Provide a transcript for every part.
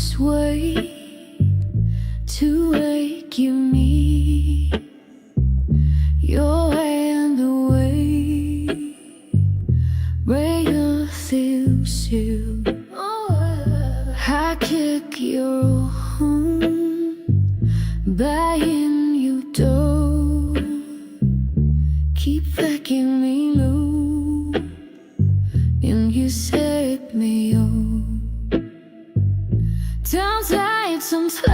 must wait to wake you need your hand away, break a thin seal. I kick your home back in your door, keep fucking me low, and you set me on. Downside some flame,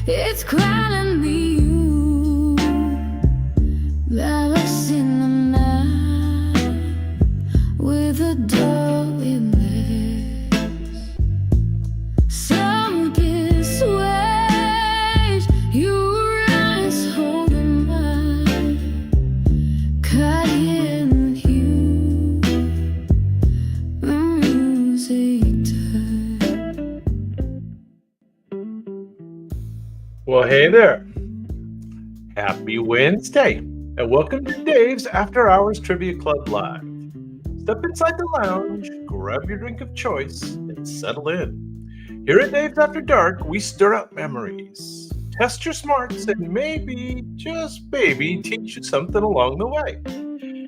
it's calling me you. Lost in the night with a dull image. Some dissuade your eyes holding mine, cutting you the music time. Well, hey there. Happy Wednesday, and welcome to Dave's After Hours Trivia Club Live. Step inside the lounge, grab your drink of choice, and settle in. Here at Dave's After Dark, we stir up memories, test your smarts, and maybe, just maybe, teach you something along the way.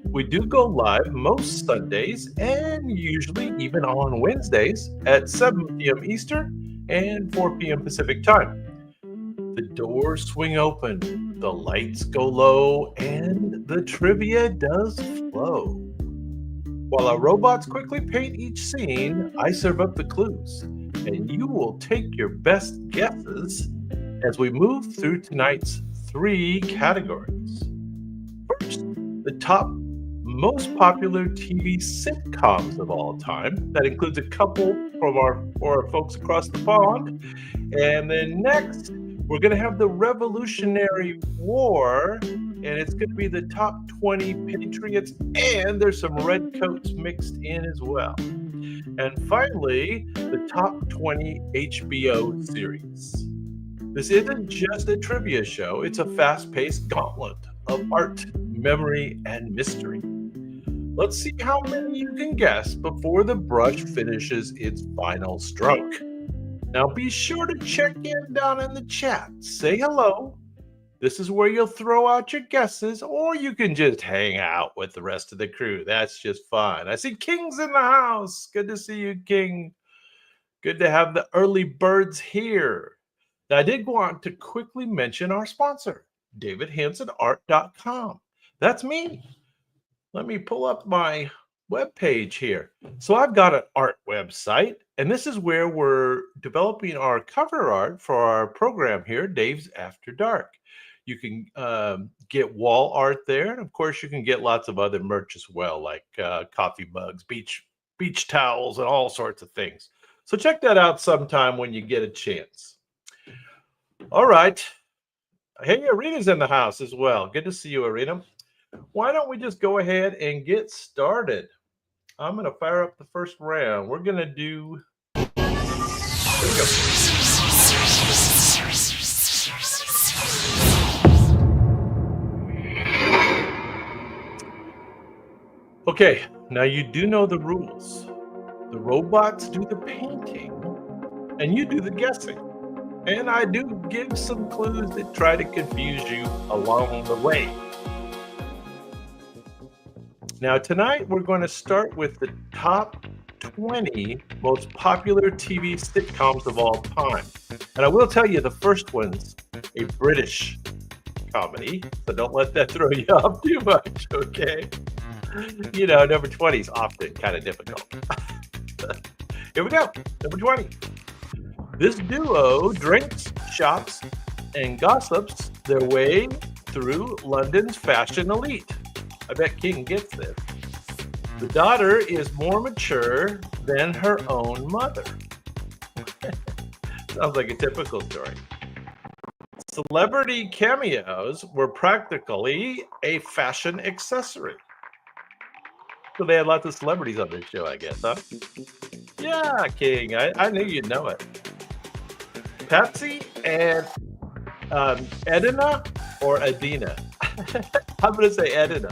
We do go live most Sundays and usually even on Wednesdays at 7 p.m. Eastern and 4 p.m. Pacific time. The doors swing open, the lights go low, and the trivia does flow. While our robots quickly paint each scene, I serve up the clues, and you will take your best guesses as we move through tonight's 3 categories. First, the top most popular TV sitcoms of all time. That includes a couple from our folks across the pond. And then next, we're going to have the Revolutionary War, and it's going to be the top 20 Patriots, and there's some Redcoats mixed in as well. And finally, the top 20 HBO series. This isn't just a trivia show, it's a fast-paced gauntlet of art, memory, and mystery. Let's see how many you can guess before the brush finishes its final stroke. Now be sure to check in down in the chat. Say hello. This is where you'll throw out your guesses, or you can just hang out with the rest of the crew. That's just fine. I see King's in the house. Good to see you, King. Good to have the early birds here. Now, I did want to quickly mention our sponsor, davidhansenart.com. That's me. Let me pull up my webpage here. So I've got an art website, and this is where we're developing our cover art for our program here, Dave's After Dark. You can get wall art there, and of course you can get lots of other merch as well, like coffee mugs, beach towels, and all sorts of things. So check that out sometime when you get a chance. All right. Hey, Arena's in the house as well. Good to see you, Arena. Why don't we just go ahead and get started? I'm going to fire up the first round. We're going to do... Here we go. Okay, now you do know the rules. The robots do the painting, and you do the guessing. And I do give some clues that try to confuse you along the way. Now, tonight we're going to start with the top 20 most popular TV sitcoms of all time. And I will tell you, the first one's a British comedy, so don't let that throw you off too much, okay? You know, number 20 is often kind of difficult. Here we go, number 20. This duo drinks, shops, and gossips their way through London's fashion elite. I bet King gets this. The daughter is more mature than her own mother. Sounds like a typical story. Celebrity cameos were practically a fashion accessory. So they had lots of celebrities on this show, I guess, huh? Yeah, King, I knew you'd know it. Patsy and Edina or Adina? I'm going to say Edina.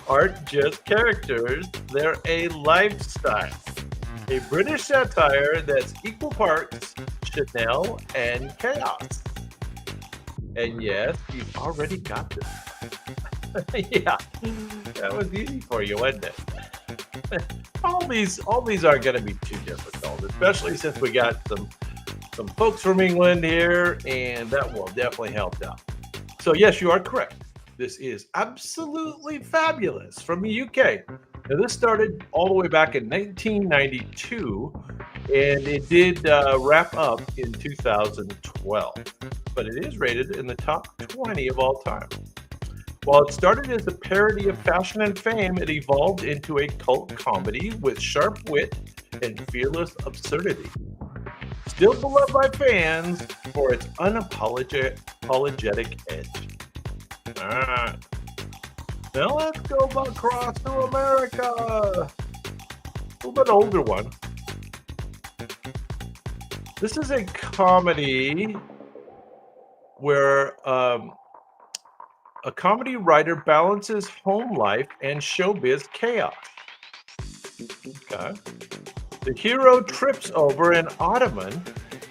Aren't just characters, they're a lifestyle. A British satire that's equal parts Chanel and chaos. And yes, you've already got this. Yeah, that was easy for you, wasn't it? All these aren't going to be too difficult, especially since we got some folks from England here, and that will definitely help out. So yes, you are correct. This is absolutely fabulous from the UK. Now this started all the way back in 1992, and it did wrap up in 2012. But it is rated in the top 20 of all time. While it started as a parody of Fashion and Fame, it evolved into a cult comedy with sharp wit and fearless absurdity. Still beloved by fans for its unapologetic edge. Alright. Now let's go across to America. A little bit older one. This is a comedy where a comedy writer balances home life and showbiz chaos. Okay. The hero trips over an ottoman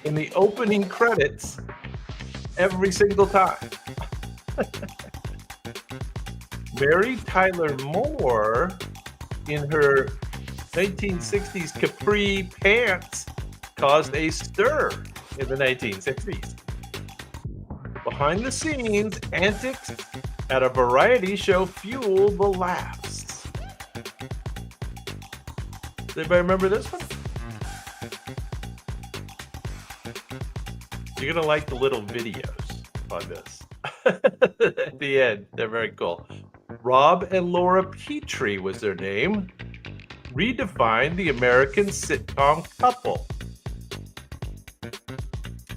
in the opening credits every single time. Mary Tyler Moore, in her 1960s capri pants, caused a stir in the 1960s. Behind the scenes, antics at a variety show fuel the laughs. Does anybody remember this one? You're going to like the little videos on this. At the end, they're very cool. Rob and Laura Petrie was their name. Redefined the American sitcom couple.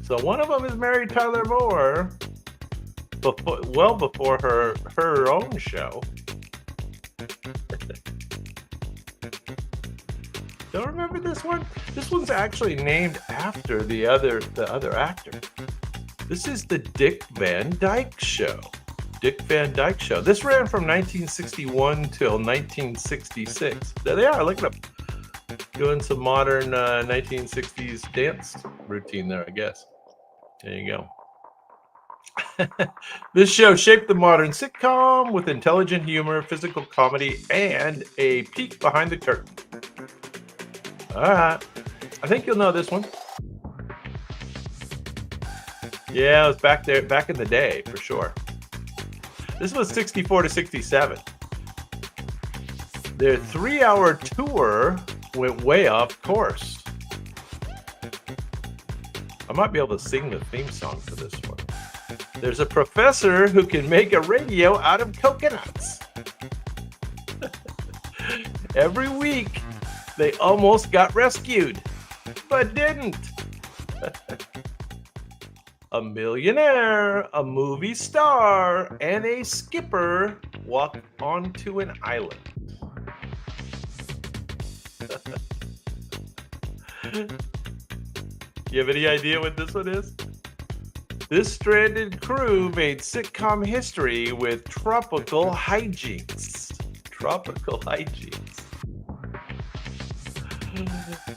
So one of them is Mary Tyler Moore, well before her own show. Don't remember this one? This one's actually named after the other actor. This is the Dick Van Dyke Show. Dick Van Dyke Show. This ran from 1961 till 1966. There they are. Look at them. Doing some modern 1960s dance routine there, I guess. There you go. This show shaped the modern sitcom with intelligent humor, physical comedy, and a peek behind the curtain. All right. I think you'll know this one. Yeah, it was back in the day, for sure. This was 64 to 67. Their 3-hour tour went way off course. I might be able to sing the theme song for this one. There's a professor who can make a radio out of coconuts. Every week, they almost got rescued, but didn't. A millionaire, a movie star, and a skipper walk onto an island. You have any idea what this one is? This stranded crew made sitcom history with tropical hijinks. Tropical hijinks.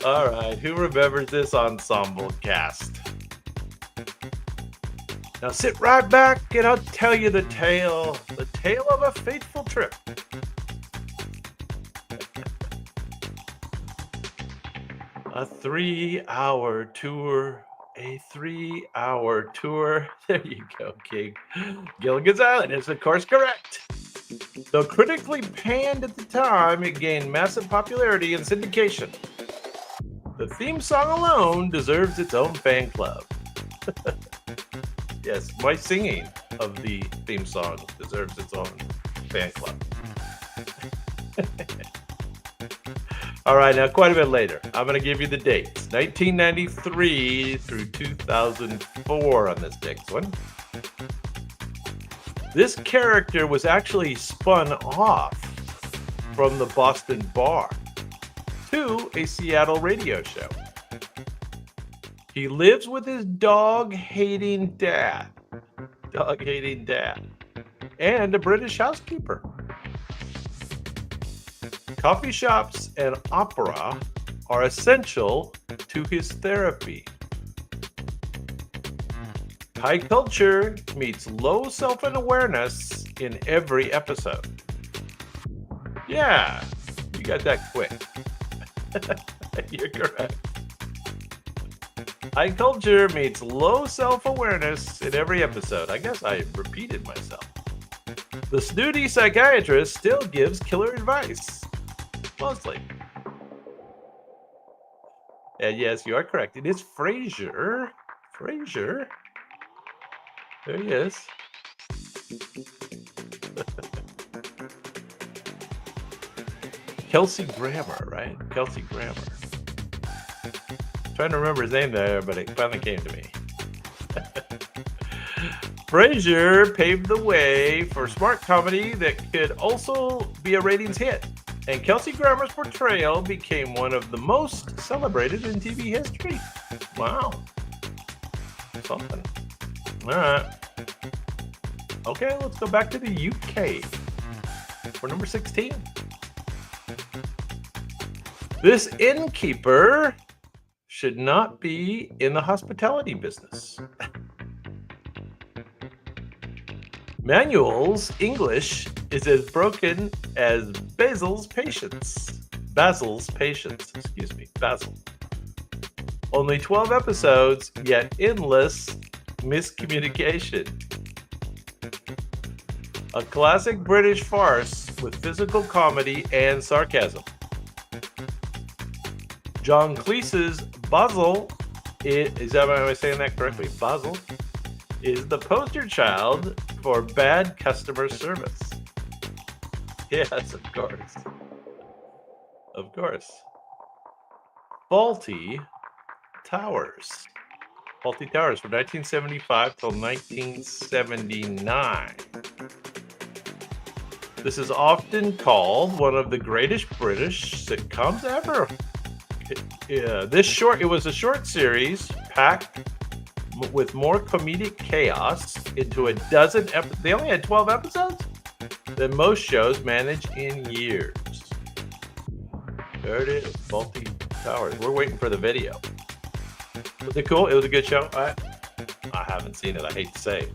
All right, who remembers this ensemble cast? Now sit right back and I'll tell you the tale of a fateful trip. A 3-hour tour. A 3-hour tour. There you go, King. Gilligan's Island is, of course, correct. Though critically panned at the time, it gained massive popularity and syndication. The theme song alone deserves its own fan club. Yes, my singing of the theme song deserves its own fan club. All right, now quite a bit later. I'm going to give you the dates. 1993 through 2004 on this next one. This character was actually spun off from the Boston bar to a Seattle radio show. He lives with his dog-hating dad, and a British housekeeper. Coffee shops and opera are essential to his therapy. High culture meets low self-awareness in every episode. Yeah, you got that quick. You're correct. High culture meets low self-awareness in every episode. I guess I repeated myself. The snooty psychiatrist still gives killer advice. Mostly. And yes, you are correct. It is Frasier. Frasier. There he is. Kelsey Grammer, right? Kelsey Grammer. Trying to remember his name there, but it finally came to me. Frasier paved the way for smart comedy that could also be a ratings hit, and Kelsey Grammer's portrayal became one of the most celebrated in TV history. Wow. Something. All right. Okay, let's go back to the UK for number 16. This innkeeper should not be in the hospitality business. Manuel's English is as broken as Basil's patience. Basil. Only 12 episodes, yet endless miscommunication. A classic British farce with physical comedy and sarcasm. John Cleese's Basil, is that am I saying that correctly? Basil is the poster child for bad customer service. Yes, of course. Of course. Faulty Towers. Faulty Towers from 1975 till 1979. This is often called one of the greatest British sitcoms ever. It was a short series packed with more comedic chaos into a dozen episodes. They only had 12 episodes than most shows manage in years. There it is, Faulty Towers. We're waiting for the video. Was it cool? It was a good show. I haven't seen it. I hate to say.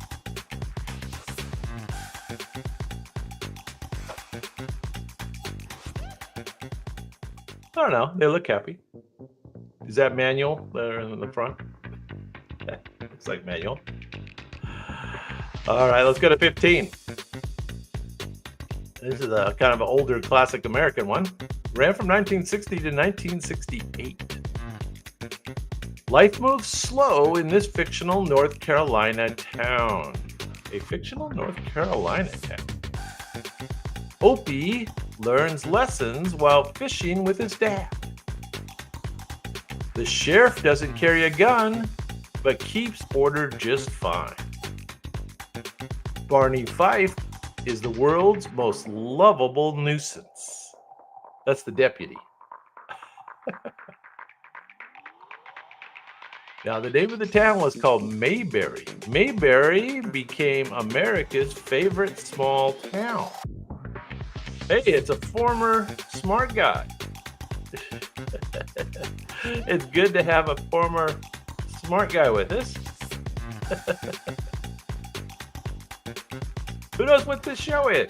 I don't know. They look happy. Is that Manuel there in the front? Looks like Manuel. All right, let's go to 15. This is a kind of an older classic American one. Ran from 1960 to 1968. Life moves slow in this fictional North Carolina town. A fictional North Carolina town. Opie learns lessons while fishing with his dad. The sheriff doesn't carry a gun, but keeps order just fine. Barney Fife is the world's most lovable nuisance. That's the deputy. Now, the name of the town was called Mayberry. Mayberry became America's favorite small town. Hey, it's a former smart guy. It's good to have a former smart guy with us. Who knows what this show is?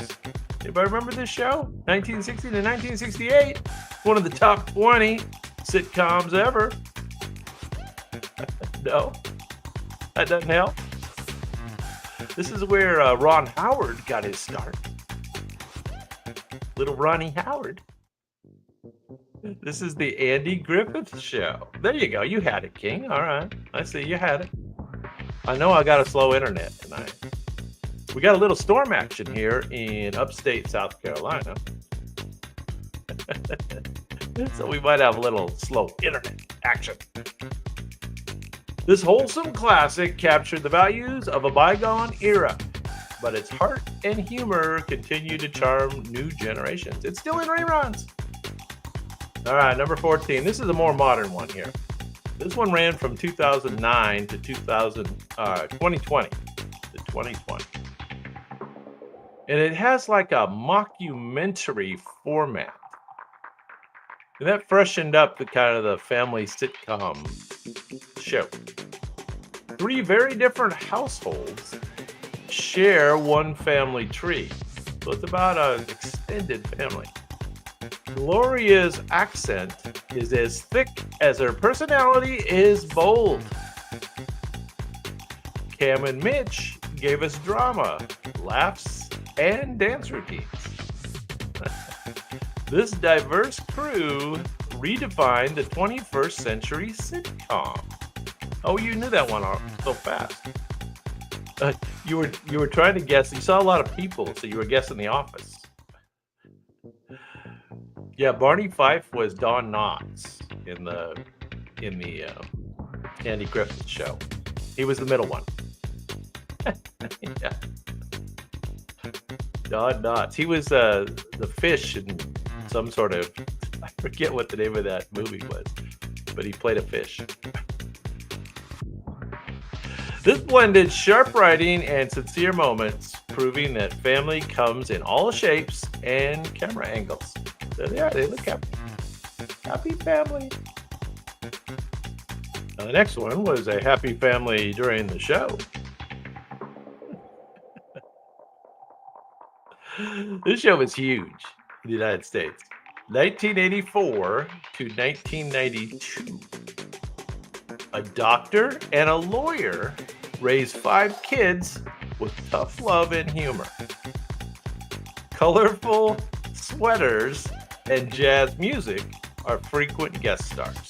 Anybody remember this show? 1960 to 1968. One of the top 20 sitcoms ever. No, that doesn't help. This is where Ron Howard got his start. Little Ronnie Howard. This is the Andy Griffith Show. There you go. You had it, King. All right. I see you had it. I know I got a slow internet tonight. We got a little storm action here in upstate South Carolina. So we might have a little slow internet action. This wholesome classic captured the values of a bygone era, but its heart and humor continue to charm new generations. It's still in reruns. All right, number 14. This is a more modern one here. This one ran from 2009 to 2020 to 2020. And it has like a mockumentary format. And that freshened up the kind of the family sitcom show. Three very different households share one family tree. So it's about an extended family. Gloria's accent is as thick as her personality is bold. Cam and Mitch gave us drama, laughs, and dance routines. This diverse crew redefined the 21st century sitcom. Oh, you knew that one so fast. You were trying to guess. You saw a lot of people, so you were guessing The Office. Yeah, Barney Fife was Don Knotts in the Andy Griffith show. He was the middle one. Yeah. Don Knotts. He was the fish in some sort of, I forget what the name of that movie was, but he played a fish. This blended sharp writing and sincere moments, proving that family comes in all shapes and camera angles. There they are. They look happy. Happy family. Now, the next one was a happy family during the show. This show was huge in the United States. 1984 to 1992. A doctor and a lawyer raised 5 kids with tough love and humor. Colorful sweaters and jazz music are frequent guest stars.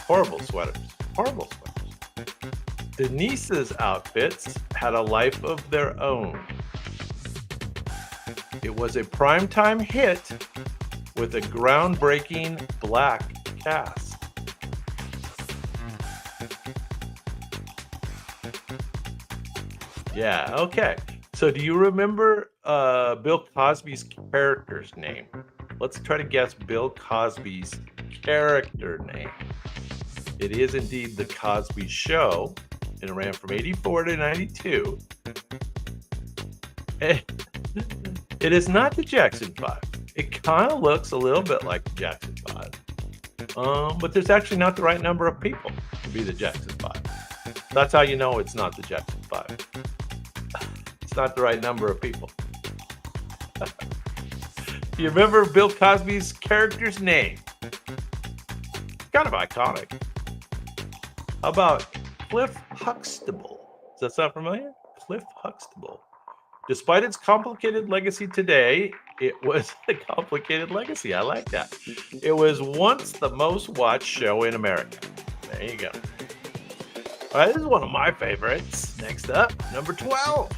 Horrible sweaters. Horrible sweaters. Denise's outfits had a life of their own. It was a primetime hit with a groundbreaking black cast. Yeah, okay. So do you remember Bill Cosby's character's name? Let's try to guess Bill Cosby's character name. It is indeed The Cosby Show, and it ran from 84 to 92. It is not the Jackson 5. It kind of looks a little bit like the Jackson 5. But there's actually not the right number of people to be the Jackson 5. That's how you know it's not the Jackson 5. It's not the right number of people. Do you remember Bill Cosby's character's name? Kind of iconic. How about Cliff Huxtable? Does that sound familiar? Cliff Huxtable. Despite its complicated legacy today, it was a complicated legacy. I like that. It was once the most watched show in America. There you go. All right, this is one of my favorites. Next up, number 12.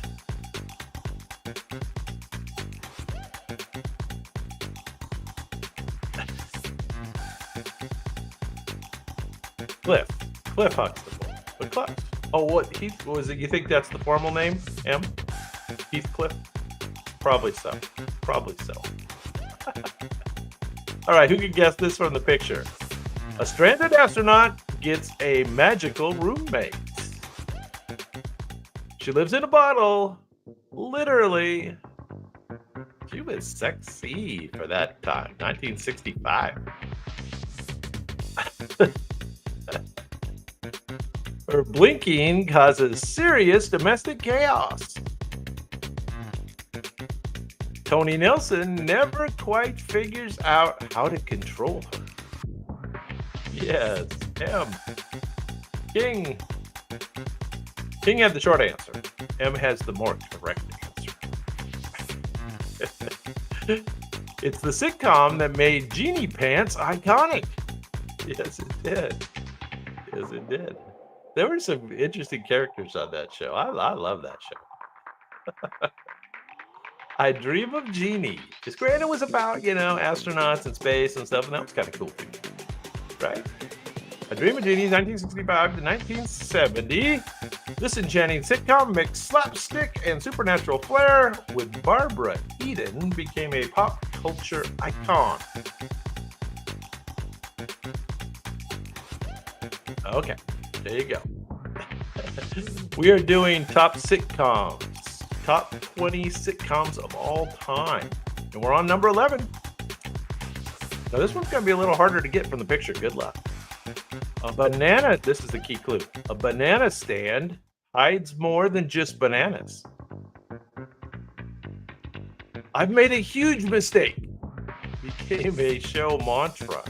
Cliff Huxtable. But Cliff. Oh, what? Heath was it? You think that's the formal name? M? Heathcliff? Probably so. Probably so. All right, who could guess this from the picture? A stranded astronaut gets a magical roommate. She lives in a bottle. Literally. She was sexy for that time. 1965. Her blinking causes serious domestic chaos. Tony Nelson never quite figures out how to control her. Yes, M. King. King had the short answer. M has the more correct answer. It's the sitcom that made Genie Pants iconic. Yes, it did. Yes, it did. There were some interesting characters on that show. I love that show. I Dream of Jeannie. Because granted, it was about, astronauts and space and stuff, and that was kind of cool too. Right? I Dream of Jeannie, 1965 to 1970. This enchanting sitcom mixed slapstick and supernatural flair with Barbara Eden became a pop culture icon. Okay, there you go. We are doing top sitcoms. Top 20 sitcoms of all time. And we're on number 11. Now, this one's going to be a little harder to get from the picture. Good luck. A banana, this is the key clue. A banana stand hides more than just bananas. I've made a huge mistake. Became a show mantra.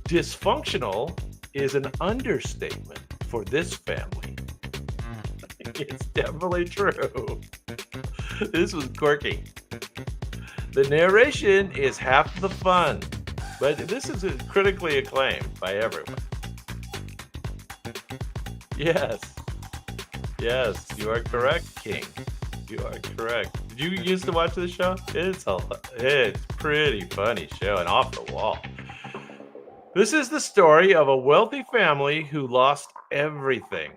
Dysfunctional is an understatement for this family. It's definitely true. This was quirky. The narration is half the fun, but this is critically acclaimed by everyone. Yes, you are correct, King. You are correct. Did you used to watch this show? It's pretty funny show and off the wall. This is the story of a wealthy family who lost everything.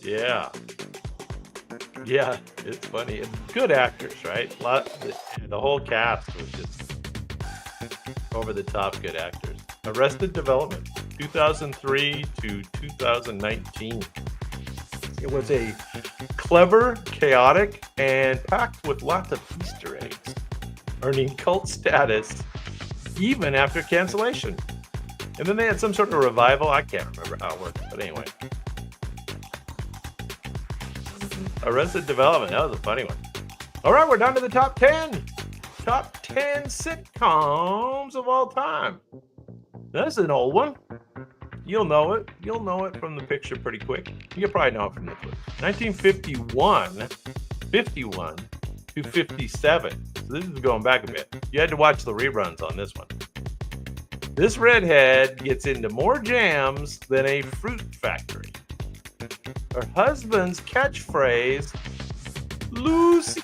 Yeah, it's funny. And good actors, right? The whole cast was just over the top good actors. Arrested Development, 2003 to 2019. It was a clever, chaotic, and packed with lots of Easter eggs, earning cult status even after cancellation. And then they had some sort of revival. I can't remember how it worked, but anyway. Arrested Development, that was a funny one. All right, we're down to the top 10. Top 10 sitcoms of all time. That's an old one. You'll know it. You'll know it from the picture pretty quick. You'll probably know it from the clues. 1951 to 57. So this is going back a bit. You had to watch the reruns on this one. This redhead gets into more jams than a fruit factory. Her husband's catchphrase, "Lucy,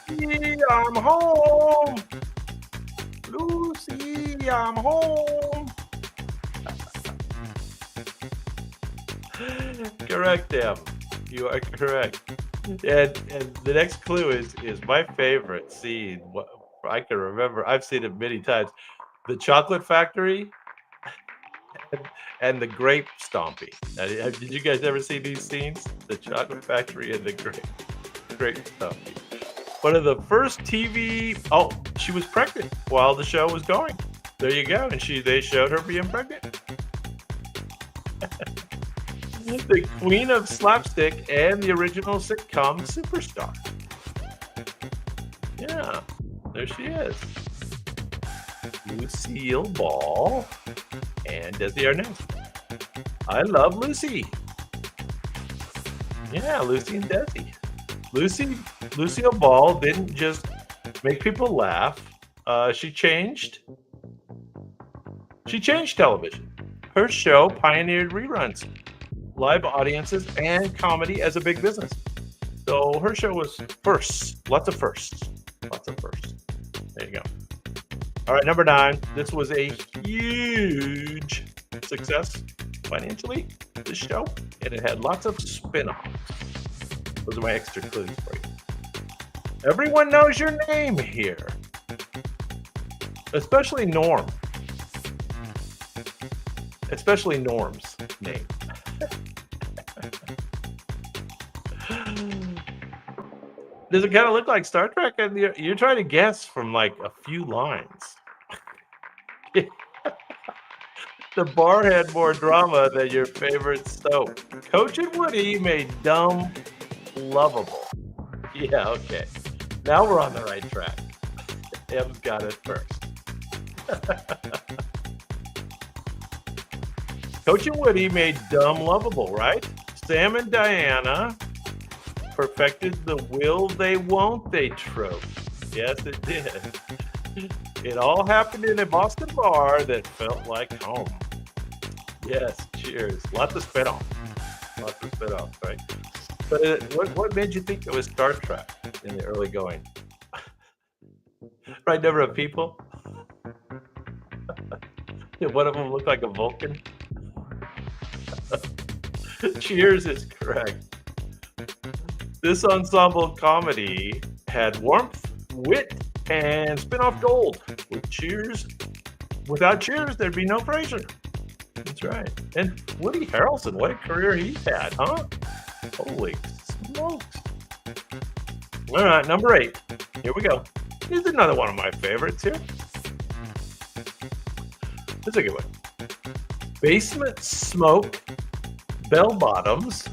I'm home. Lucy, I'm home." Correct, Em. You are correct. And the next clue is my favorite scene. What I can remember, I've seen it many times. The chocolate factory and the grape stomping. Now, did you guys ever see these scenes? The chocolate factory and the grape stomping. One of the first TV. Oh, she was pregnant while the show was going. There you go. And they showed her being pregnant. The queen of slapstick and the original sitcom superstar. Yeah, there she is. Lucille Ball and Desi Arnaz. I love Lucy. Yeah, Lucy and Desi. Lucille Ball didn't just make people laugh. She changed television. Her show pioneered reruns, live audiences, and comedy as a big business. So her show was first. Lots of firsts. There you go. All right, number 9. This was a huge success financially, this show, and it had lots of spin-offs. Those are my extra clues for you. Everyone knows your name here, especially Norm. Especially Norm's name. Does it kind of look like Star Trek? And you're trying to guess from like a few lines. The bar had more drama than your favorite soap. Coach and Woody made dumb lovable. Yeah, okay. Now we're on the right track. Em's got it first. Coach and Woody made dumb lovable, right? Sam and Diana perfected the will they won't they trope. Yes, it did. It all happened in a Boston bar that felt like home. Yes, cheers. Lots of spin-offs, right? But what made you think it was Star Trek in the early going? Right number of people? Did one of them look like a Vulcan? Cheers is correct. This ensemble comedy had warmth, wit, and spin-off gold. Without Cheers, there'd be no Frasier. That's right. And Woody Harrelson, what a career he's had, huh? Holy smokes. All right, number 8. Here we go. Here's another one of my favorites here. This is a good one. Basement smoke, bell bottoms,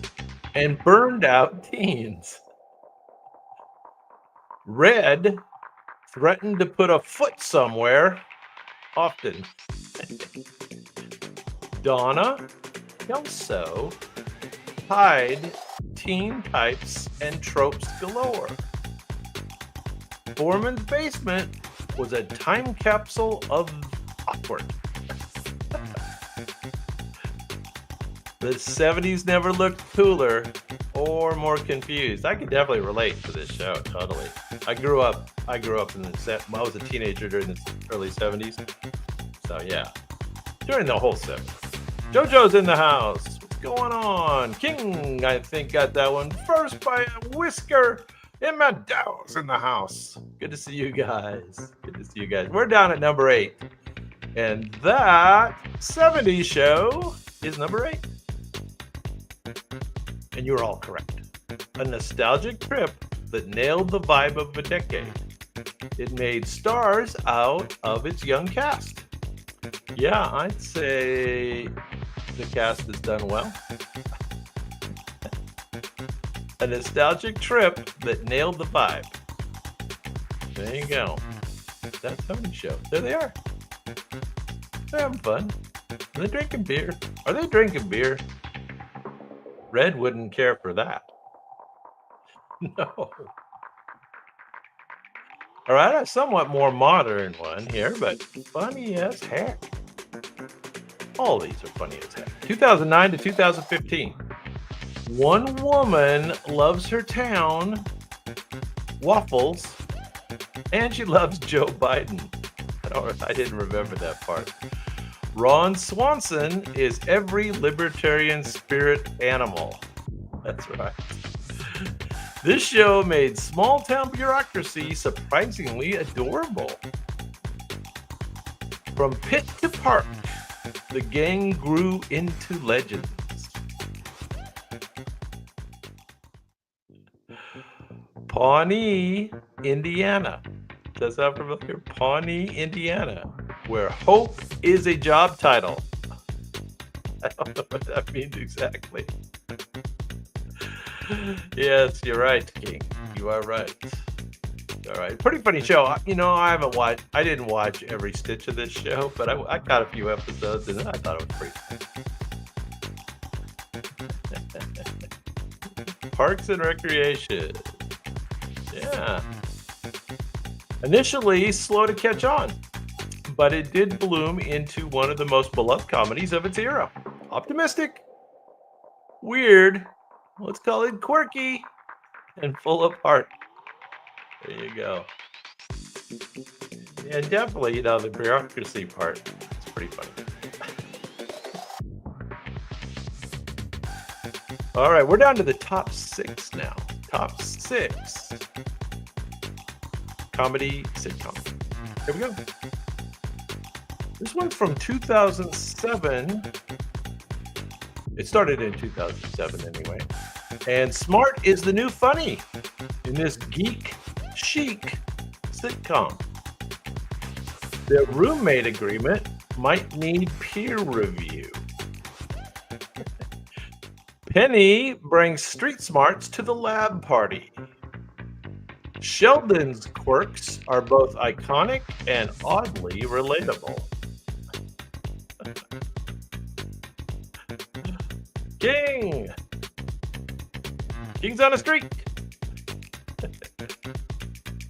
and burned out teens. Red threatened to put a foot somewhere often. Donna Kelso hide teen types and tropes galore. Foreman's basement was a time capsule of awkward. The 70s never looked cooler or more confused. I could definitely relate to this show, totally. I grew up in the set. I was a teenager during the early 70s. So yeah, during the whole 70s. JoJo's in the house. What's going on? King, I think, got that one first by a whisker. Emma Dow's in the house. Good to see you guys. Good to see you guys. We're down at number 8. And that 70s show is number 8. And you're all correct. A nostalgic trip that nailed the vibe of a decade. It made stars out of its young cast. Yeah, I'd say the cast has done well. A nostalgic trip that nailed the vibe. There you go. That 70s show. There they are. They're having fun. Are they drinking beer? Are they drinking beer? Red wouldn't care for that. No. All right, a somewhat more modern one here, but funny as heck. All these are funny as heck. 2009 to 2015. One woman loves her town, waffles, and she loves Joe Biden. I didn't remember that part. Ron Swanson is every libertarian spirit animal. That's right. This show made small-town bureaucracy surprisingly adorable. From pit to park, the gang grew into legends. Pawnee, Indiana. Does that sound familiar? Pawnee, Indiana, where hope is a job title. I don't know what that means exactly. Yes, you're right, King. You are right. All right, pretty funny show. You know, I didn't watch every stitch of this show, but I got a few episodes and I thought it was pretty fun. Parks and Recreation. Yeah. Initially slow to catch on, but it did bloom into one of the most beloved comedies of its era. Optimistic, weird, let's call it quirky, and full of heart. There you go. And definitely, you know, the bureaucracy part is pretty funny. All right, we're down to the top 6 now. Top 6 comedy sitcom. Here we go. This one's from 2007. It started in 2007 anyway. And smart is the new funny in this geek chic sitcom. Their roommate agreement might need peer review. Penny brings street smarts to the lab party. Sheldon's quirks are both iconic and oddly relatable. King's on a streak.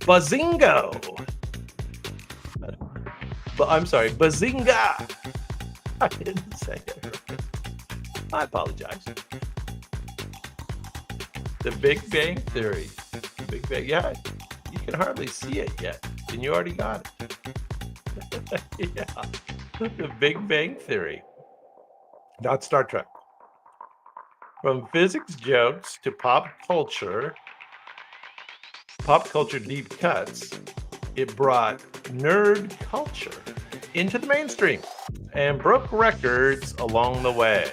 Bazingo. I'm sorry, Bazinga. I didn't say it right. I apologize. The Big Bang Theory. The Big Bang, yeah, you can hardly see it yet, and you already got it. Yeah, The Big Bang Theory. Not Star Trek. From physics jokes to pop culture deep cuts, it brought nerd culture into the mainstream and broke records along the way.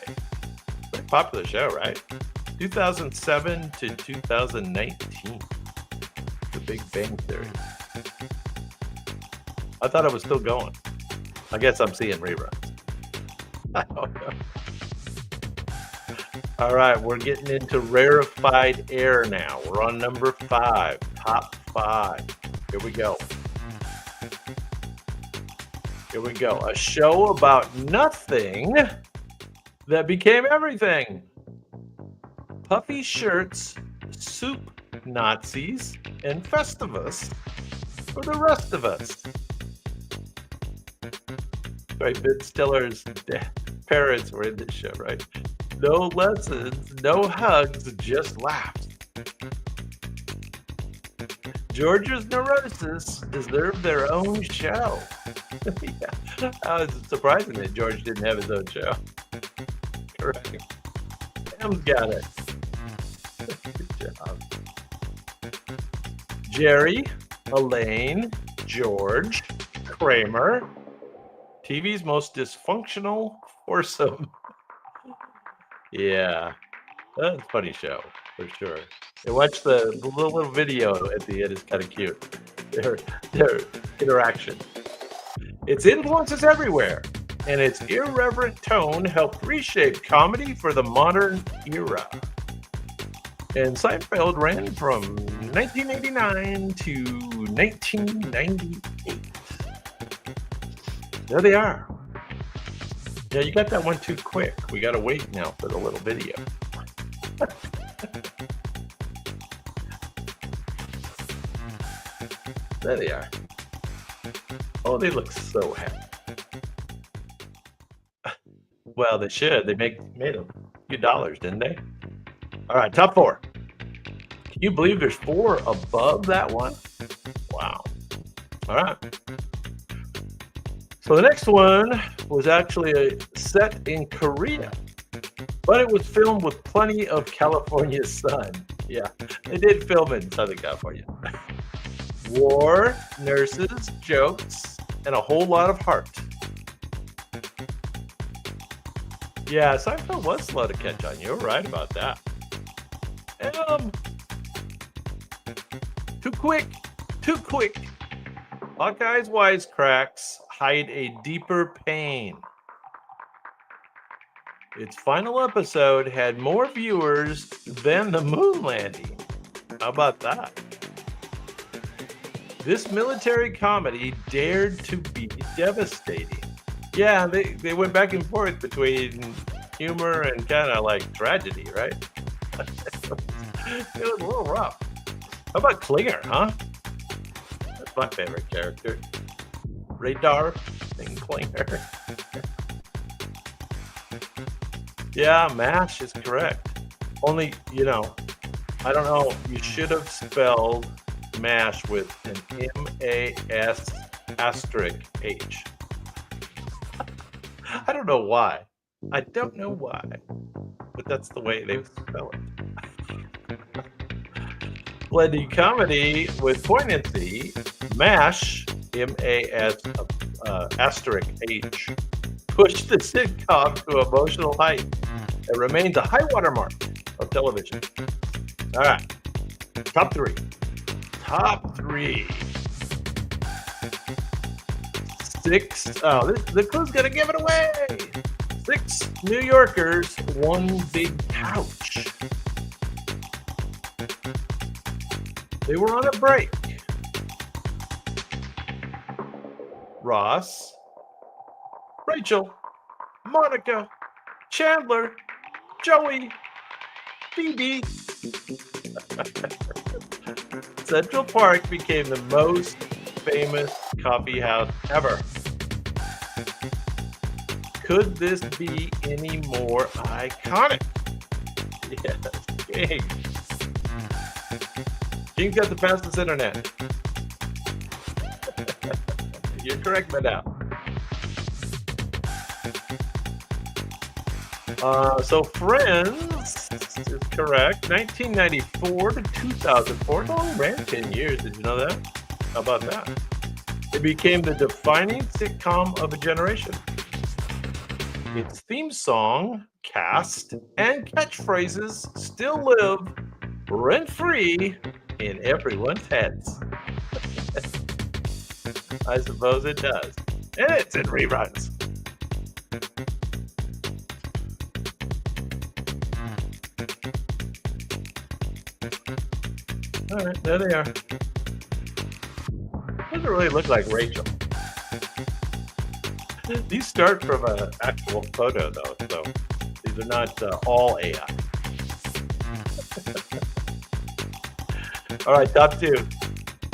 Pretty popular show, right? 2007 to 2019. Big Bang Theory. I thought it was still going. I guess I'm seeing reruns. I don't know. All right, we're getting into rarefied air now. We're on number 5, top 5. Here we go. Here we go. A show about nothing that became everything. Puffy shirts, soup Nazis, and Festivus for the rest of us. Right, Ben Stiller's parents were in this show, right? No lessons, no hugs, just laughs. Georgia's neurosis deserved their own show. Yeah, I was surprising that George didn't have his own show. Correct. Sam's got it. Good job. Jerry, Elaine, George, Kramer, TV's most dysfunctional foursome. Yeah, that's a funny show for sure. And watch the little video at the end. It's kind of cute. Their interaction. Its influences everywhere, and its irreverent tone helped reshape comedy for the modern era. And Seinfeld ran from 1989 to 1998. There they are. Yeah, you got that one too quick. We got to wait now for the little video. There they are. Oh, they look so happy. Well, they should. They made a few dollars, didn't they? All right, top 4. Can you believe there's 4 above that one? Wow. All right. So the next one was actually set in Korea, but it was filmed with plenty of California sun. Yeah, they did film it in Southern California. War, nurses, jokes, and a whole lot of heart. Yeah, Seinfeld was slow to catch on. You're right about that. Too quick. Hawkeye's wisecracks hide a deeper pain. Its final episode had more viewers than the moon landing. How about that? This military comedy dared to be devastating. Yeah, they went back and forth between humor and kind of like tragedy, right? It was a little rough. How about Klinger, huh? That's my favorite character. Radar and Klinger. Yeah, MASH is correct. Only, I don't know. You should have spelled MASH with an M-A-S asterisk H. I don't know why. But that's the way they spell it. Blending comedy with poignancy, MASH, M-A-S asterisk H, pushed the sitcom to emotional height. It remains a high watermark of television. All right, top 3. The clue's gonna give it away. 6 New Yorkers, 1 big couch. They were on a break. Ross, Rachel, Monica, Chandler, Joey, Phoebe. Central Park became the most famous coffee house ever. Could this be any more iconic? Yes, King. King's got the fastest internet. You're correct by now. So Friends is correct. 1994 to 2004. It only ran 10 years. Did you know that? How about that? It became the defining sitcom of a generation. Its theme song, cast, and catchphrases still live rent-free in everyone's heads. I suppose it does. And it's in reruns. All right, there they are. Doesn't really look like Rachel. These start from an actual photo, though, so these are not all AI. All right, top two.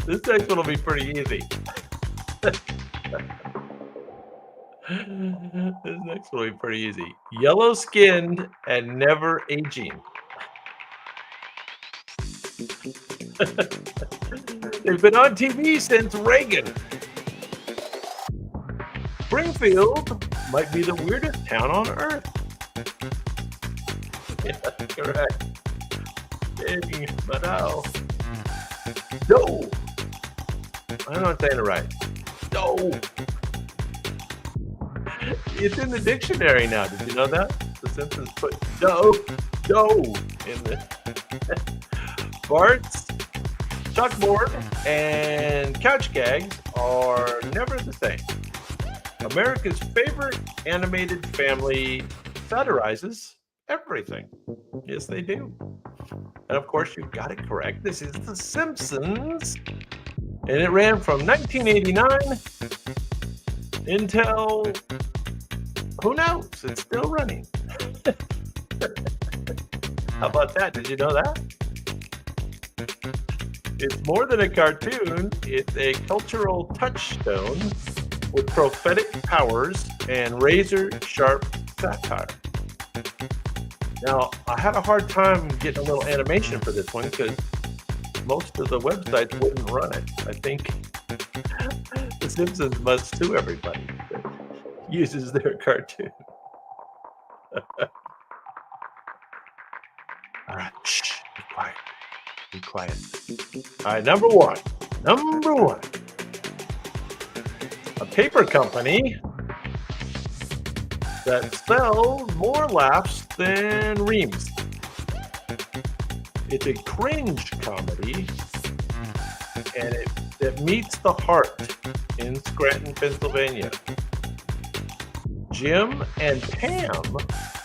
This next one will be pretty easy. This next one will be pretty easy. Yellow-skinned and never aging. They've been on TV since Reagan. Springfield might be the weirdest town on earth. Yeah, correct. Dang, but no. Doe. I'm not saying it right. Doe. It's in the dictionary now. Did you know that? The Simpsons put doe in the farts, chalkboard, and couch gags are never the same. America's favorite animated family satirizes everything. Yes, they do. And of course, you got it correct. This is The Simpsons. And it ran from 1989 until, who knows? It's still running. How about that? Did you know that? It's more than a cartoon. It's a cultural touchstone with prophetic powers and razor-sharp satire. Now, I had a hard time getting a little animation for this one because most of the websites wouldn't run it. I think The Simpsons must sue everybody that uses their cartoon. All right, shh, be quiet. Be quiet. All right, number one. A paper company that sells more laughs than reams. It's a cringe comedy, and it meets the heart in Scranton, Pennsylvania. Jim and Pam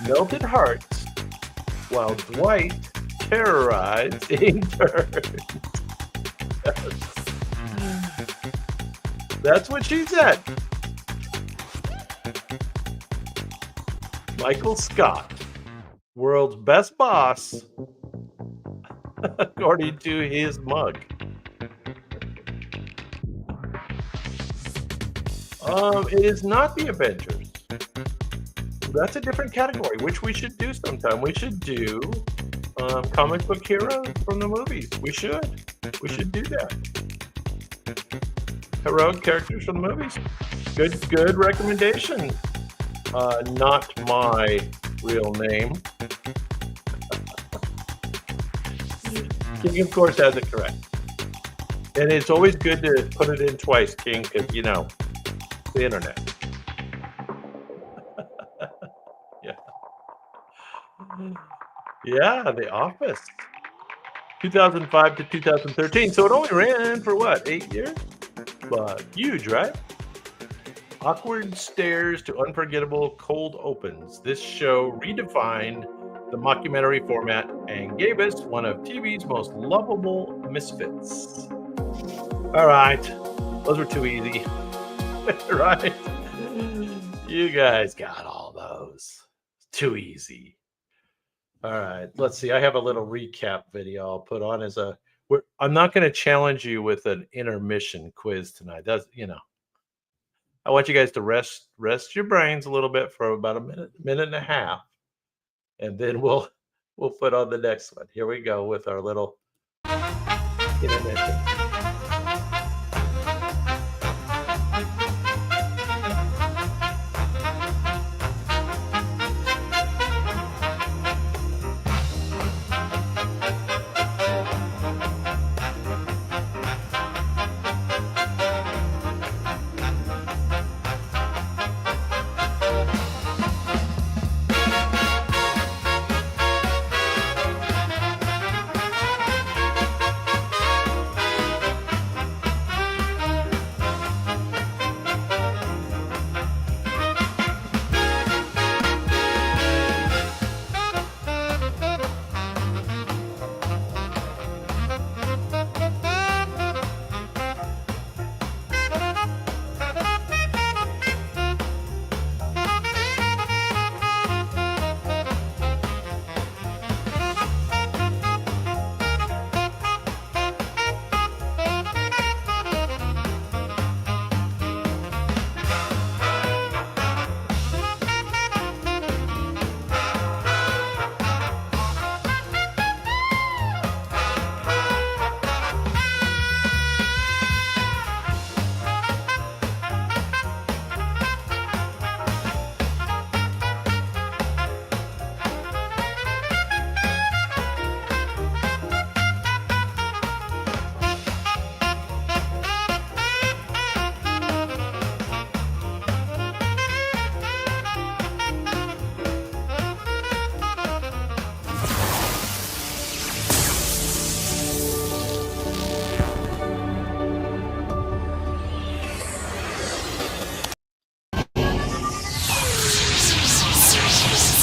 melted hearts while Dwight terrorized interns. That's what she said. Michael Scott, world's best boss, according to his mug. It is not the Avengers. That's a different category, which we should do sometime. We should do comic book heroes from the movies. We should do that. Heroic characters from the movies. Good recommendation. Not my real name. King, of course, has it correct. And it's always good to put it in twice, King, because, you know, the internet. Yeah. Yeah, The Office. 2005 to 2013. So it only ran for what, 8 years? But huge, right? Awkward stares to unforgettable cold opens. This show redefined the mockumentary format and gave us one of TV's most lovable misfits. All right, those were too easy. Right? You guys got all those. Too easy. All right, let's see. I have a little recap video I'll put on as a. I'm not going to challenge you with an intermission quiz tonight. That's, you know, I want you guys to rest your brains a little bit for about a minute and a half, and then we'll put on the next one. Here we go with our little intermission.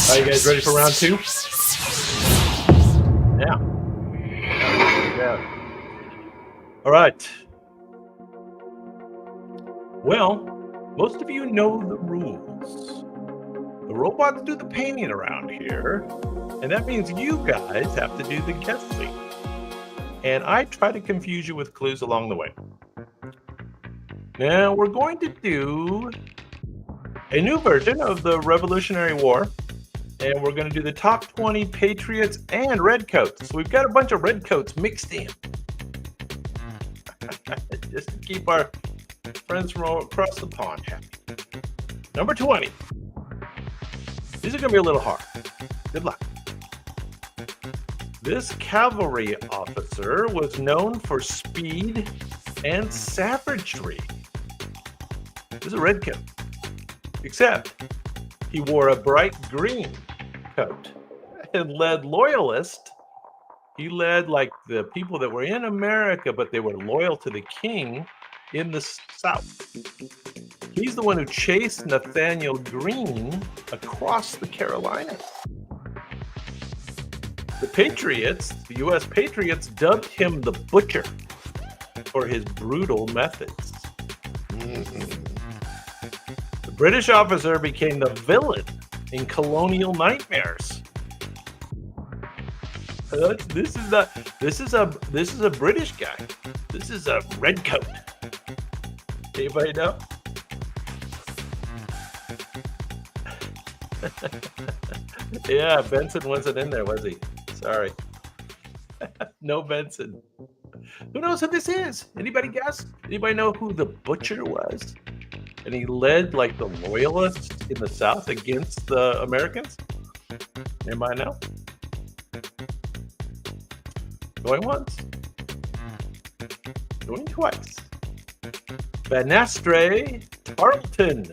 Are you guys ready for round two? Yeah. All right. Well, most of you know the rules. The robots do the painting around here, and that means you guys have to do the guessing. And I try to confuse you with clues along the way. Now, we're going to do a new version of the Revolutionary War, and we're going to do the top 20 Patriots and Redcoats. So we've got a bunch of Redcoats mixed in. Just to keep our friends from across the pond happy. Number 20. These are going to be a little hard. Good luck. This cavalry officer was known for speed and savagery. This is a redcoat. Except he wore a bright green coat and led loyalists. He led like the people that were in America, but they were loyal to the king in the South. He's the one who chased Nathaniel Greene across the Carolinas. The Patriots, the U.S. Patriots, dubbed him the Butcher for his brutal methods. The British officer became the villain in Colonial Nightmares. This is a British guy. This is a redcoat. Anybody know? Yeah, Benson wasn't in there, was he? Sorry. No Benson. Who knows who this is? Anybody guess? Anybody know who the Butcher was? And he led like the loyalists in the South against the Americans? Anybody know? Going once. Going twice. Banastre Tarleton.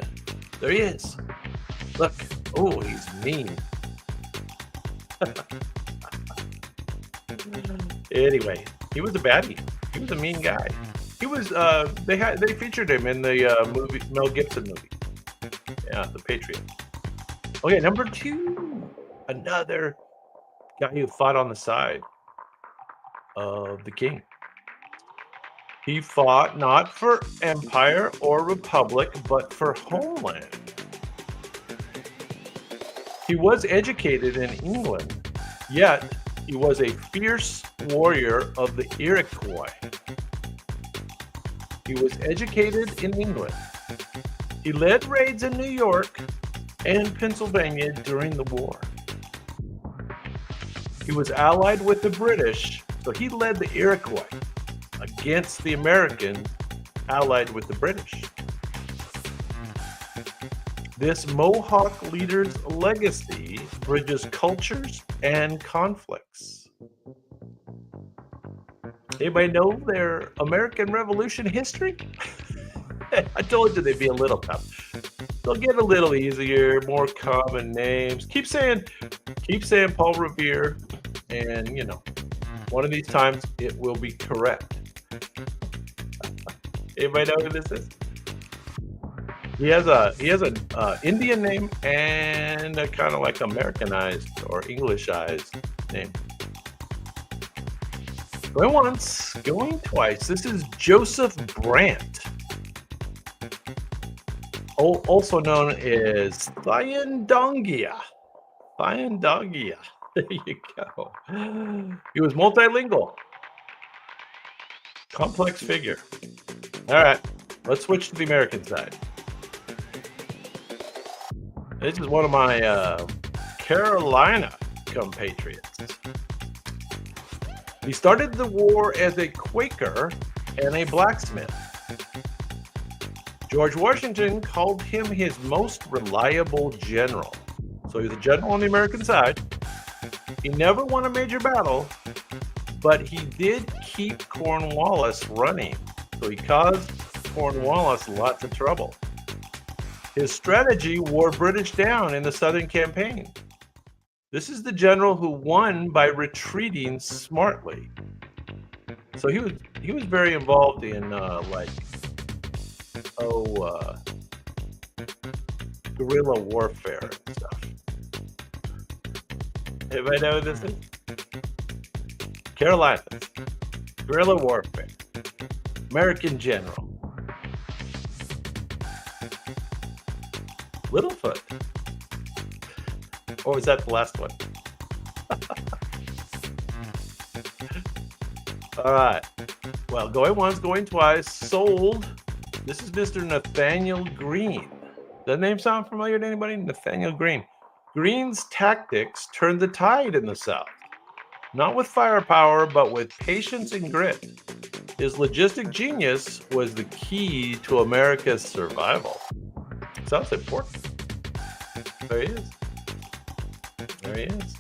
There he is. Look. Oh, he's mean. Anyway, he was a baddie. He was a mean guy. He was. They featured him in the movie Mel Gibson movie. Yeah, The Patriot. Okay, number 2. Another guy who fought on the side of the king. He fought not for empire or republic, but for homeland. He was educated in England, yet he was a fierce warrior of the Iroquois. He was educated in England. He led raids in New York and Pennsylvania during the war. He was allied with the British, so he led the Iroquois against the Americans allied with the British. This Mohawk leader's legacy bridges cultures and conflicts. Anybody know their American Revolution history? I told you they'd be a little tough. They'll get a little easier, more common names. Keep saying Paul Revere, and one of these times it will be correct. Anybody know who this is? He has an Indian name and a kind of like Americanized or Englishized name. Going once, going twice. This is Joseph Brant, also known as Thyandongia. Thyandongia. There you go. He was multilingual. Complex figure. All right, let's switch to the American side. This is one of my Carolina compatriots. He started the war as a Quaker and a blacksmith. George Washington called him his most reliable general. So he was a general on the American side. He never won a major battle, but he did keep Cornwallis running. So he caused Cornwallis lots of trouble. His strategy wore British down in the Southern campaign. This is the general who won by retreating smartly. So he was very involved in guerrilla warfare and stuff. Anybody know who this is? Carolinas. Guerrilla warfare. American general. Littlefoot. Or was that the last one? All right. Well, going once, going twice. Sold. This is Mr. Nathaniel Green. Does that name sound familiar to anybody? Nathaniel Green. Green's tactics turned the tide in the South. Not with firepower, but with patience and grit. His logistic genius was the key to America's survival. Sounds important. There he is. There he is.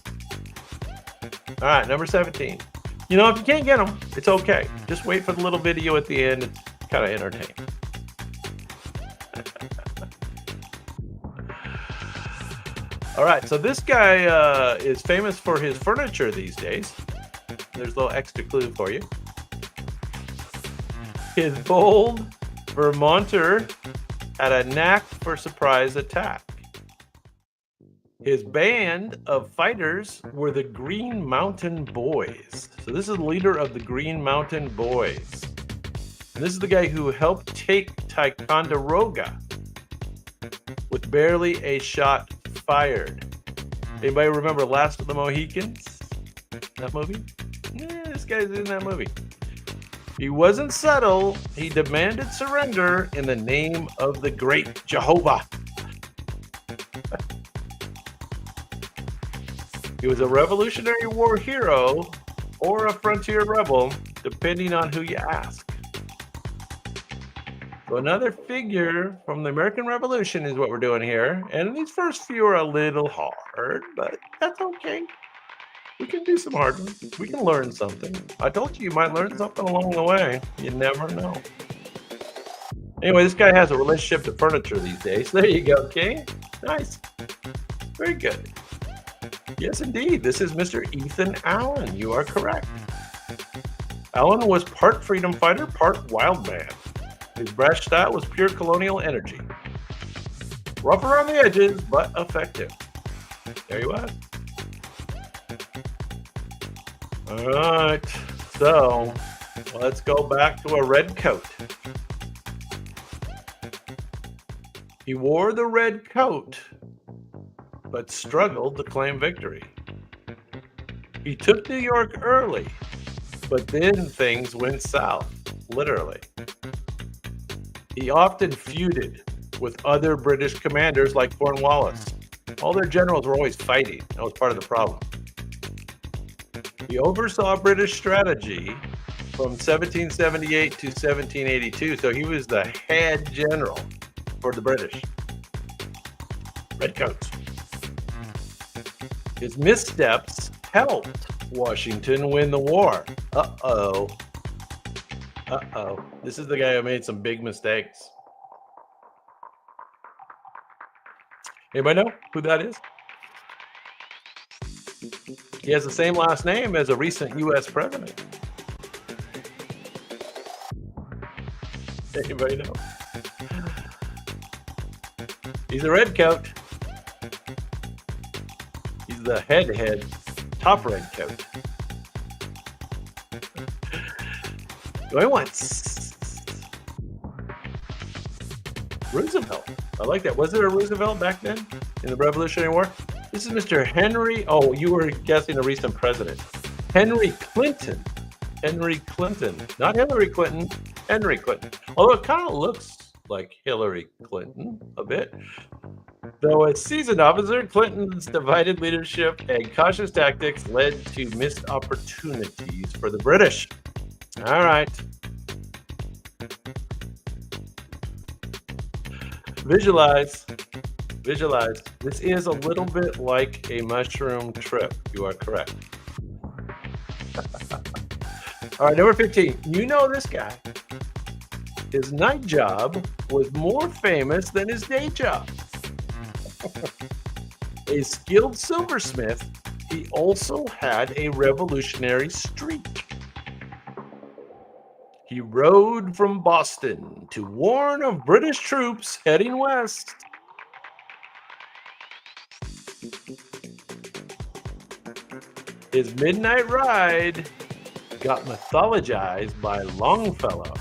All right, number 17. You know, if you can't get them, it's okay. Just wait for the little video at the end. It's kind of entertaining. All right, so this guy is famous for his furniture these days. There's a little extra clue for you. His bold Vermonter had a knack for surprise attack. His band of fighters were the Green Mountain Boys. So this is the leader of the Green Mountain Boys. And this is the guy who helped take Ticonderoga with barely a shot fired. Anybody remember Last of the Mohicans? That movie? Yeah, this guy's in that movie. He wasn't subtle. He demanded surrender in the name of the great Jehovah. He was a Revolutionary War hero or a frontier rebel, depending on who you ask. So another figure from the American Revolution is what we're doing here. And these first few are a little hard, but that's okay. We can do some hard ones. We can learn something. I told you might learn something along the way. You never know. Anyway, this guy has a relationship to furniture these days. There you go, King. Nice. Very good. Yes, indeed. This is Mr. Ethan Allen. You are correct. Allen was part freedom fighter, part wild man. His brash style was pure colonial energy. Rough around the edges, but effective. There you are. All right. So let's go back to a red coat. He wore the red coat, but struggled to claim victory. He took New York early, but then things went south, literally. He often feuded with other British commanders like Cornwallis. All their generals were always fighting. That was part of the problem. He oversaw British strategy from 1778 to 1782, so he was the head general for the British. Redcoats. His missteps helped Washington win the war. Uh-oh. Uh-oh. This is the guy who made some big mistakes. Anybody know who that is? He has the same last name as a recent U.S. president. Anybody know? He's a redcoat. He's the head, top redcoat. Going once. Roosevelt. I like that. Was there a Roosevelt back then in the Revolutionary War? This is Mr. Henry. Oh, you were guessing a recent president. Henry Clinton. Henry Clinton. Not Hillary Clinton. Henry Clinton. Although it kind of looks like Hillary Clinton a bit. Though a seasoned officer, Clinton's divided leadership and cautious tactics led to missed opportunities for the British. All right. Visualize. Visualize. This is a little bit like a mushroom trip. You are correct. All right, number 15. You know this guy. His night job was more famous than his day job. A skilled silversmith, he also had a revolutionary streak. He rode from Boston to warn of British troops heading west. His midnight ride got mythologized by Longfellow.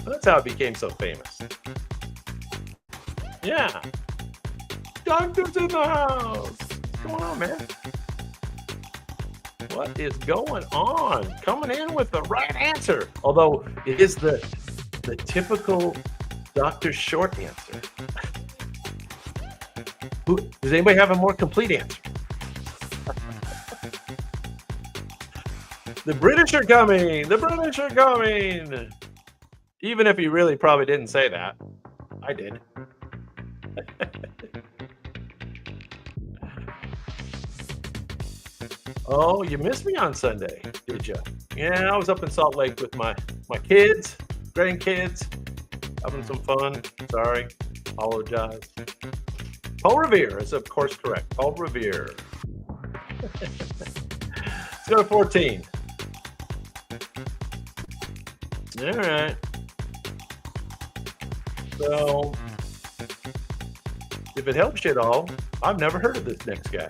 That's how it became so famous. Yeah. Doctor's in the house. What's going on, man? What is going on? Coming in with the right answer. Although it is the typical Dr. Short answer. Does anybody have a more complete answer? The British are coming. The British are coming. Even if he really probably didn't say that. I did. Oh, you missed me on Sunday, did you? Yeah, I was up in Salt Lake with my kids, grandkids, having some fun. Sorry, apologize. Paul Revere is, of course, correct. Paul Revere. Let's go to 14. All right. So, if it helps you at all, I've never heard of this next guy.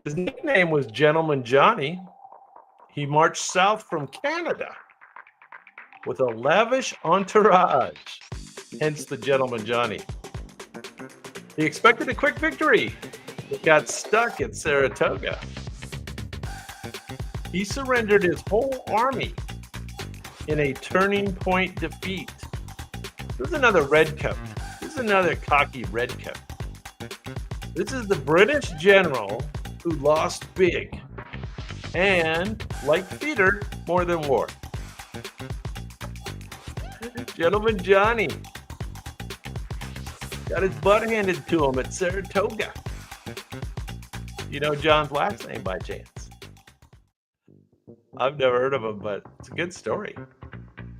His nickname was Gentleman Johnny. He marched south from Canada with a lavish entourage, hence the Gentleman Johnny. He expected a quick victory, but got stuck at Saratoga. He surrendered his whole army in a turning point defeat. This is another redcoat. This is another cocky redcoat. This is the British general who lost big and, like theater, more than war. Gentleman Johnny got his butt handed to him at Saratoga. You know John's last name by chance? I've never heard of him, but it's a good story.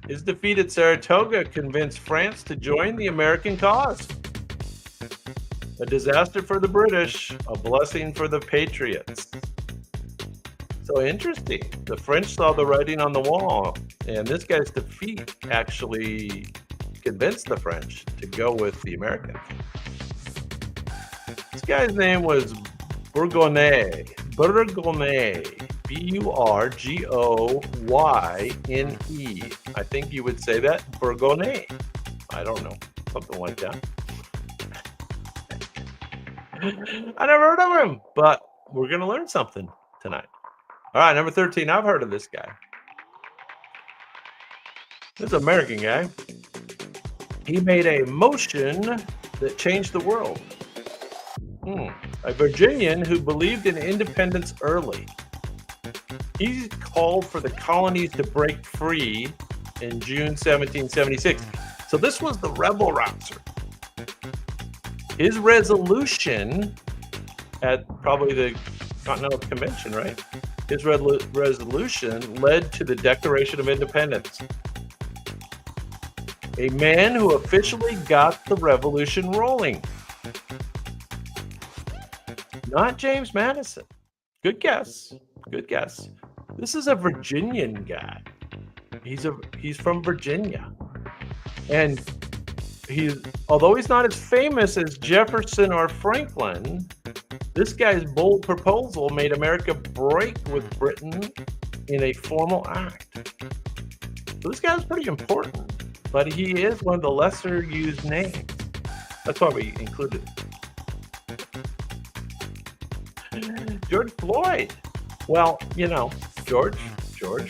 His defeat at Saratoga convinced France to join the American cause. A disaster for the British, a blessing for the Patriots. So interesting. The French saw the writing on the wall, and this guy's defeat actually convinced the French to go with the Americans. This guy's name was Bourgogne. Bourgogne. Burgoyne. I think you would say that. Bourgogne. I don't know. Something like that. I never heard of him, but we're going to learn something tonight. All right, number 13. I've heard of this guy. This is an American guy. He made a motion that changed the world. A Virginian who believed in independence early. He called for the colonies to break free in June 1776. So this was the rebel rouser. His resolution at probably the Continental Convention, right? His resolution led to the Declaration of Independence. A man who officially got the revolution rolling. Not James Madison. Good guess. Good guess. This is a Virginian guy. He's from Virginia. And although he's not as famous as Jefferson or Franklin, this guy's bold proposal made America break with Britain in a formal act. So this guy's pretty important, but he is one of the lesser used names. That's why we included it. George Floyd. Well, you know, George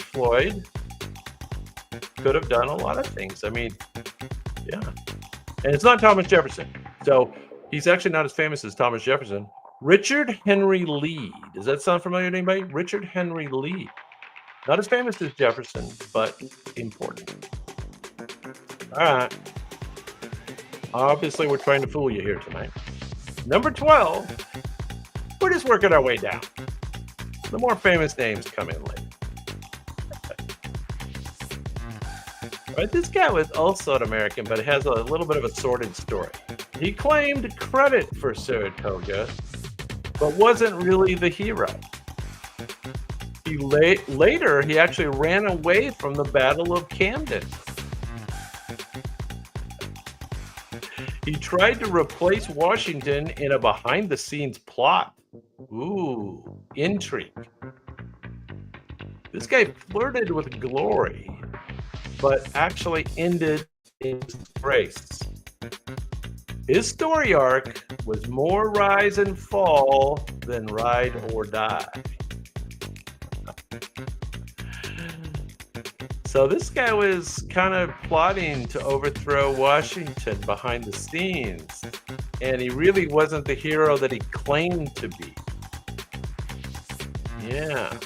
Floyd could have done a lot of things. I mean, yeah. And it's not Thomas Jefferson. So he's actually not as famous as Thomas Jefferson. Richard Henry Lee. Does that sound familiar to anybody? Richard Henry Lee. Not as famous as Jefferson, but important. All right. Obviously, we're trying to fool you here tonight. Number 12. We're just working our way down. The more famous names come in later. Right, this guy was also an American, but has a little bit of a sordid story. He claimed credit for Saratoga, but wasn't really the hero. Later, he actually ran away from the Battle of Camden. He tried to replace Washington in a behind-the-scenes plot. Ooh, intrigue. This guy flirted with glory, but actually ended in disgrace. His story arc was more rise and fall than ride or die. So this guy was kind of plotting to overthrow Washington behind the scenes, and he really wasn't the hero that he claimed to be. Yeah.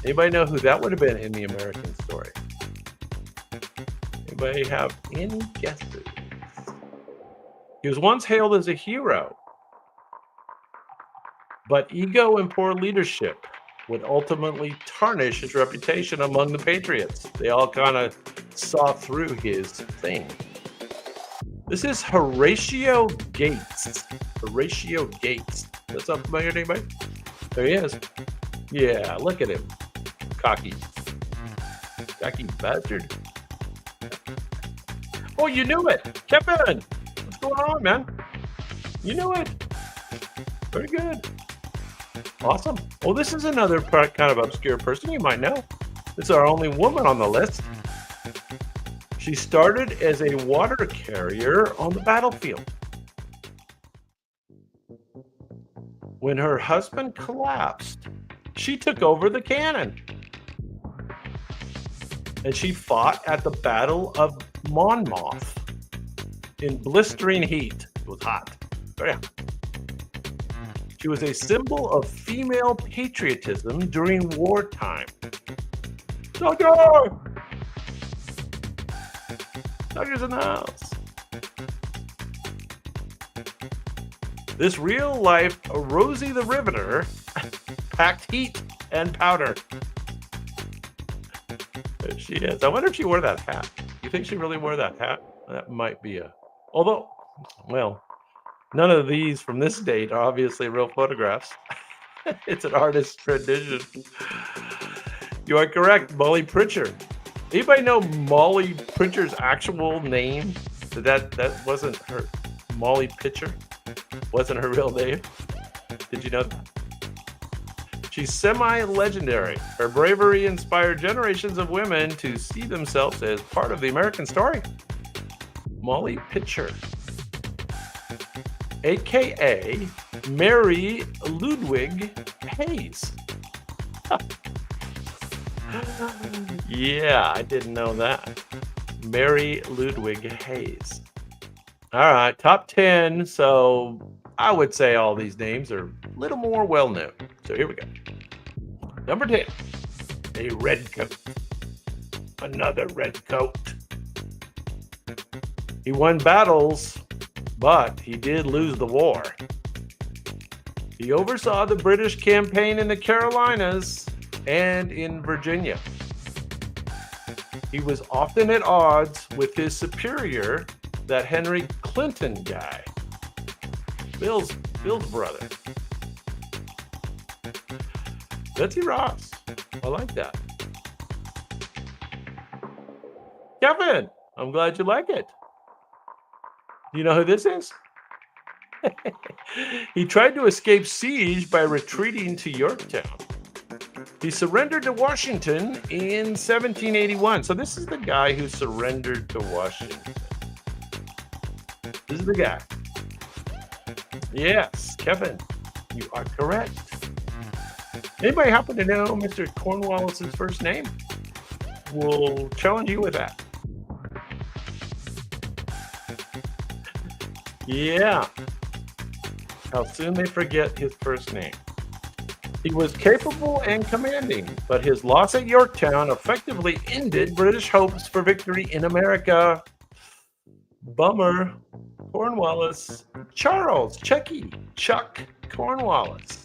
Anybody know who that would have been in the American story? Anybody have any guesses? He was once hailed as a hero, but ego and poor leadership would ultimately tarnish his reputation among the patriots. They all kind of saw through his thing. This is Horatio Gates. Horatio Gates. That sound familiar to anybody? There he is. Yeah, look at him. Cocky bastard. Oh, you knew it. Kevin, what's going on, man? You knew it. Very good. Awesome. Well, this is another kind of obscure person you might know. This is our only woman on the list. She started as a water carrier on the battlefield. When her husband collapsed, she took over the cannon. And she fought at the Battle of Monmouth in blistering heat. It was hot. Very hot. She was a symbol of female patriotism during wartime. Doctor! Doctor's in the house. This real-life Rosie the Riveter packed heat and powder. There she is. I wonder if she wore that hat. You think she really wore that hat? That might be a... Although, well... None of these from this date are obviously real photographs. It's an artist's rendition. You are correct, Molly Pritchard. Anybody know Molly Pritchard's actual name? That wasn't her. Molly Pitcher wasn't her real name. Did you know that? She's semi-legendary. Her bravery inspired generations of women to see themselves as part of the American story. Molly Pitcher. AKA Mary Ludwig Hayes. Yeah, I didn't know that. Mary Ludwig Hayes. All right, top 10. So I would say all these names are a little more well known. So here we go. Number 10, a red coat. Another red coat. He won battles, but he did lose the war. He oversaw the British campaign in the Carolinas and in Virginia. He was often at odds with his superior, that Henry Clinton guy, Bill's brother. Betsy Ross. I like that. Kevin, I'm glad you like it. Do you know who this is? He tried to escape siege by retreating to Yorktown. He surrendered to Washington in 1781. So this is the guy who surrendered to Washington. This is the guy. Yes, Kevin, you are correct. Anybody happen to know Mr. Cornwallis's first name? We'll challenge you with that. Yeah. How soon they forget his first name. He was capable and commanding, but his loss at Yorktown effectively ended British hopes for victory in America. Bummer. Cornwallis. Chuck Cornwallis.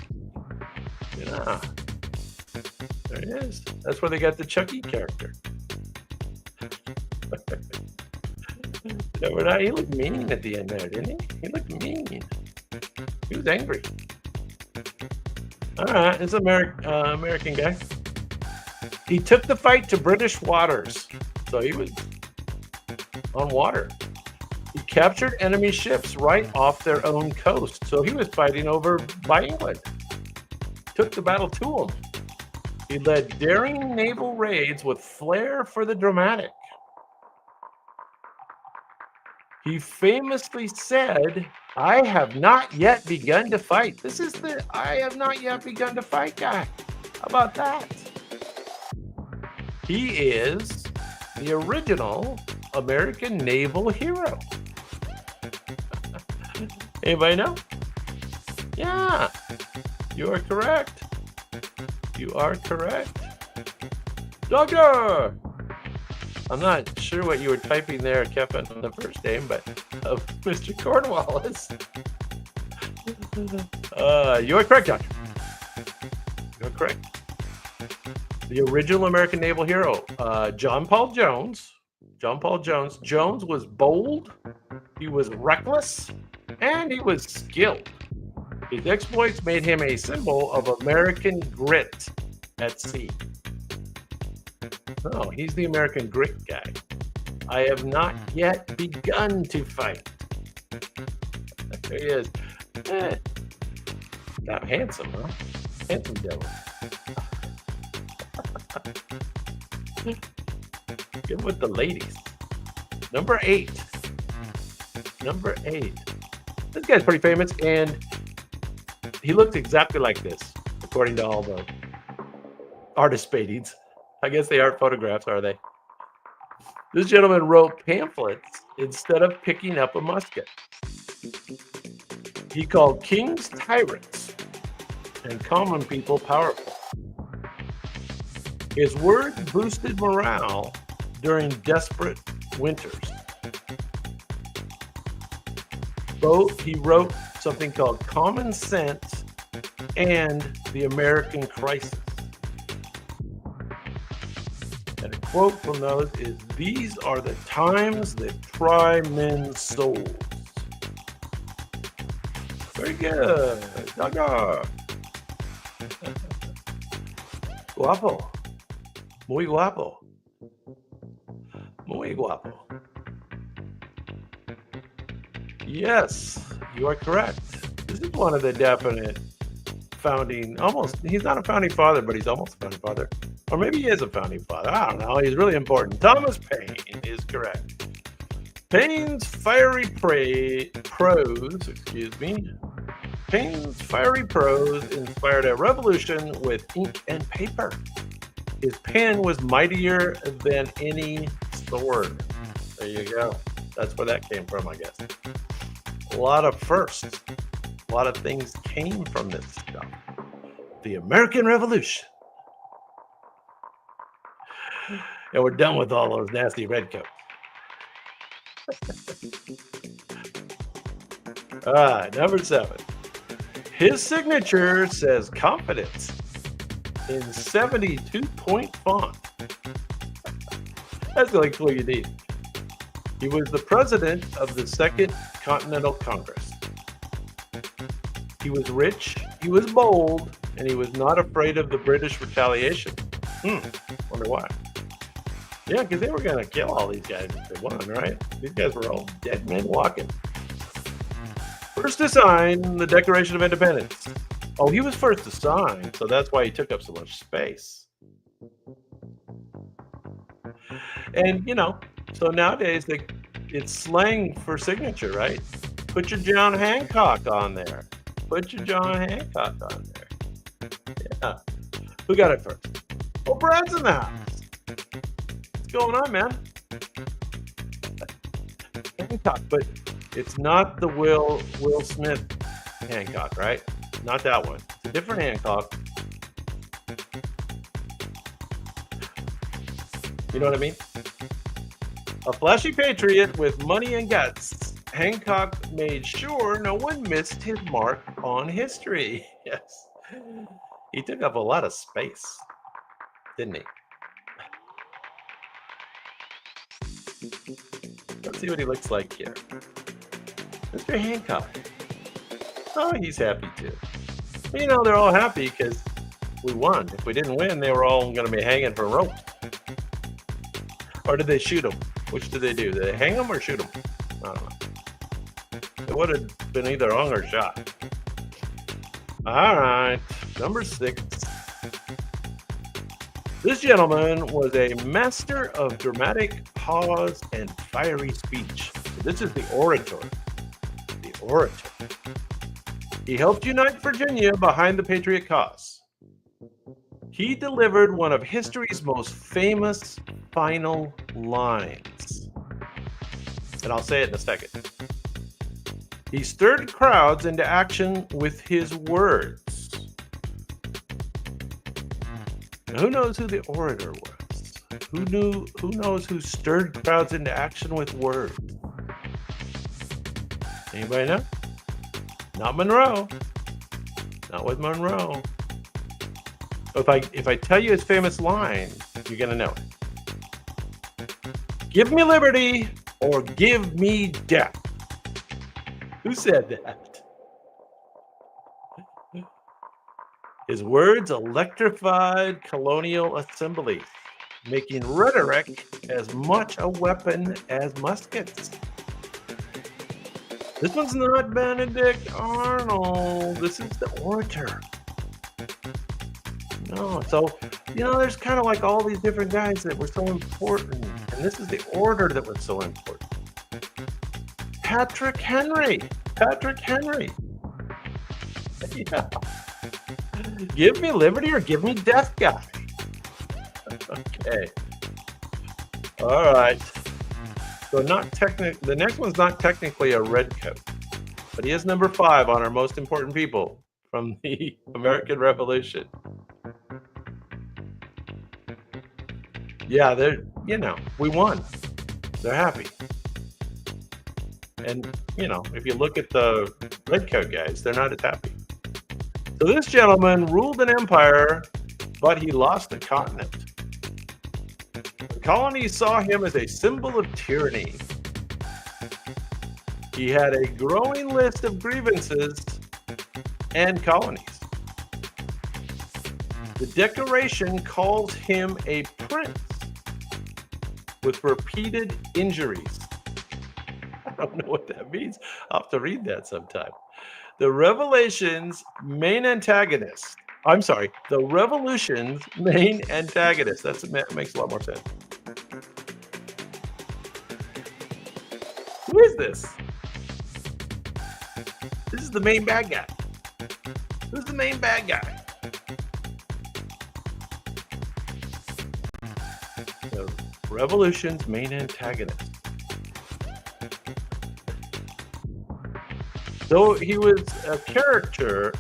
Yeah. There he is. That's where they got the Chucky character. He looked mean at the end there, didn't he? He looked mean. He was angry. All right, it's an American guy. He took the fight to British waters. So he was on water. He captured enemy ships right off their own coast. So he was fighting over by England. Took the battle to him. He led daring naval raids with flair for the dramatic. He famously said, "I have not yet begun to fight." This is the "I have not yet begun to fight" guy. How about that? He is the original American naval hero. Anybody know? Yeah, you are correct. You are correct. Doctor! I'm not sure what you were typing there, Kevin, on the first name, but of Mr. Cornwallis. You are correct, Doctor. You're correct. The original American naval hero, John Paul Jones. John Paul Jones. Jones was bold, he was reckless, and he was skilled. His exploits made him a symbol of American grit at sea. Oh, he's the American grit guy. I have not yet begun to fight. There he is. Got handsome, huh? Handsome devil. Get with the ladies. Number 8. Number 8. This guy's pretty famous, and he looks exactly like this, according to all the artist paintings. I guess they aren't photographs, are they? This gentleman wrote pamphlets instead of picking up a musket. He called kings tyrants and common people powerful. His words boosted morale during desperate winters. He wrote something called Common Sense and the American Crisis. And a quote from those is, "These are the times that try men's souls." Very good. Gaga. Guapo. Muy guapo. Muy guapo. Yes, you are correct. This is one of the definite founding, he's not a founding father, but he's almost a founding father. Or maybe he is a founding father. I don't know. He's really important. Thomas Paine is correct. Paine's fiery prose inspired a revolution with ink and paper. His pen was mightier than any sword. There you go. That's where that came from, I guess. A lot of firsts. A lot of things came from this stuff. The American Revolution. And we're done with all those nasty redcoats. All right, number 7. His signature says confidence in 72-point font. That's the only clue you need. He was the president of the Second Continental Congress. He was rich, he was bold, and he was not afraid of the British retaliation. Wonder why. Yeah, because they were going to kill all these guys if they won, right? These guys were all dead men walking. First to sign the Declaration of Independence. Oh, he was first to sign, so that's why he took up so much space. And, so nowadays it's slang for signature, right? Put your John Hancock on there. Put your John Hancock on there. Yeah. Who got it first? Oh, Brad's in the house. What's going on, man? Hancock, but it's not the Will Smith Hancock, right? Not that one. It's a different Hancock. You know what I mean? A flashy patriot with money and guts, Hancock made sure no one missed his mark on history. Yes. He took up a lot of space, didn't he? Let's see what he looks like here. Mr. Hancock. Oh, he's happy too. They're all happy because we won. If we didn't win, they were all going to be hanging for ropes. Or did they shoot him? Which did they do? Did they hang him or shoot him? I don't know. It would have been either hung or shot. All right, number 6. This gentleman was a master of dramatic pause and fiery speech. This is the orator. The orator. He helped unite Virginia behind the Patriot cause. He delivered one of history's most famous final lines. And I'll say it in a second. He stirred crowds into action with his words. Now, who knows who the orator was? Who knows who stirred crowds into action with words? Anybody know? Not Monroe. Not with Monroe. If I tell you his famous line, you're gonna know it. Give me liberty or give me death. Who said that? His words electrified colonial assemblies, making rhetoric as much a weapon as muskets. This one's not Benedict Arnold. This is the orator. No, so, there's kind of like all these different guys that were so important. And this is the orator that was so important. Patrick Henry. Yeah. Give me liberty or give me death, guy. Okay. All right. So the next one's not technically a redcoat, but he is number 5 on our most important people from the American Revolution. Yeah, we won. They're happy. And, if you look at the redcoat guys, they're not as happy. So this gentleman ruled an empire, but he lost a continent. The colonies saw him as a symbol of tyranny. He had a growing list of grievances and colonies. The Declaration calls him a prince with repeated injuries. I don't know what that means. I'll have to read that sometime. The revolution's main antagonist. The revolution's main antagonist. That makes a lot more sense. Who is this? This is the main bad guy. Who's the main bad guy? The revolution's main antagonist. Though he was a caricature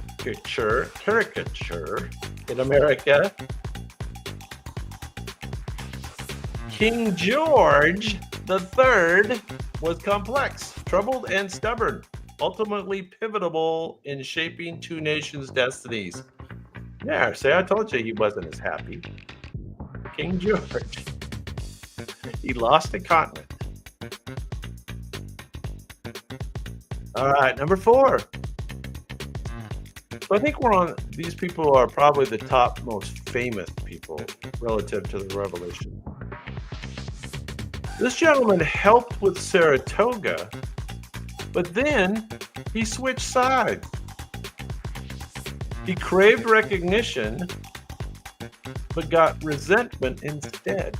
in America, King George III was complex, troubled, and stubborn, ultimately pivotal in shaping two nations' destinies. Yeah, I told you he wasn't as happy. King George. He lost a continent. All right, number 4. So I think these people are probably the top most famous people relative to the revolution. This gentleman helped with Saratoga, but then he switched sides. He craved recognition, but got resentment instead.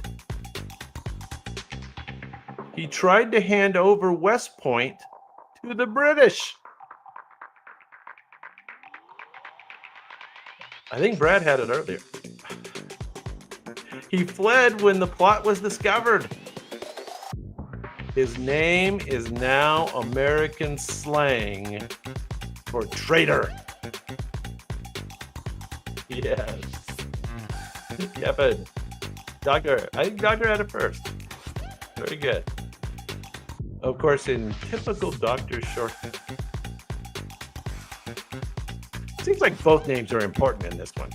He tried to hand over West Point to the British. I think Brad had it earlier. He fled when the plot was discovered. His name is now American slang for traitor. Yes. Kevin. I think Doctor had it first. Very good. Of course, in typical Doctor shorthand. Seems like both names are important in this one.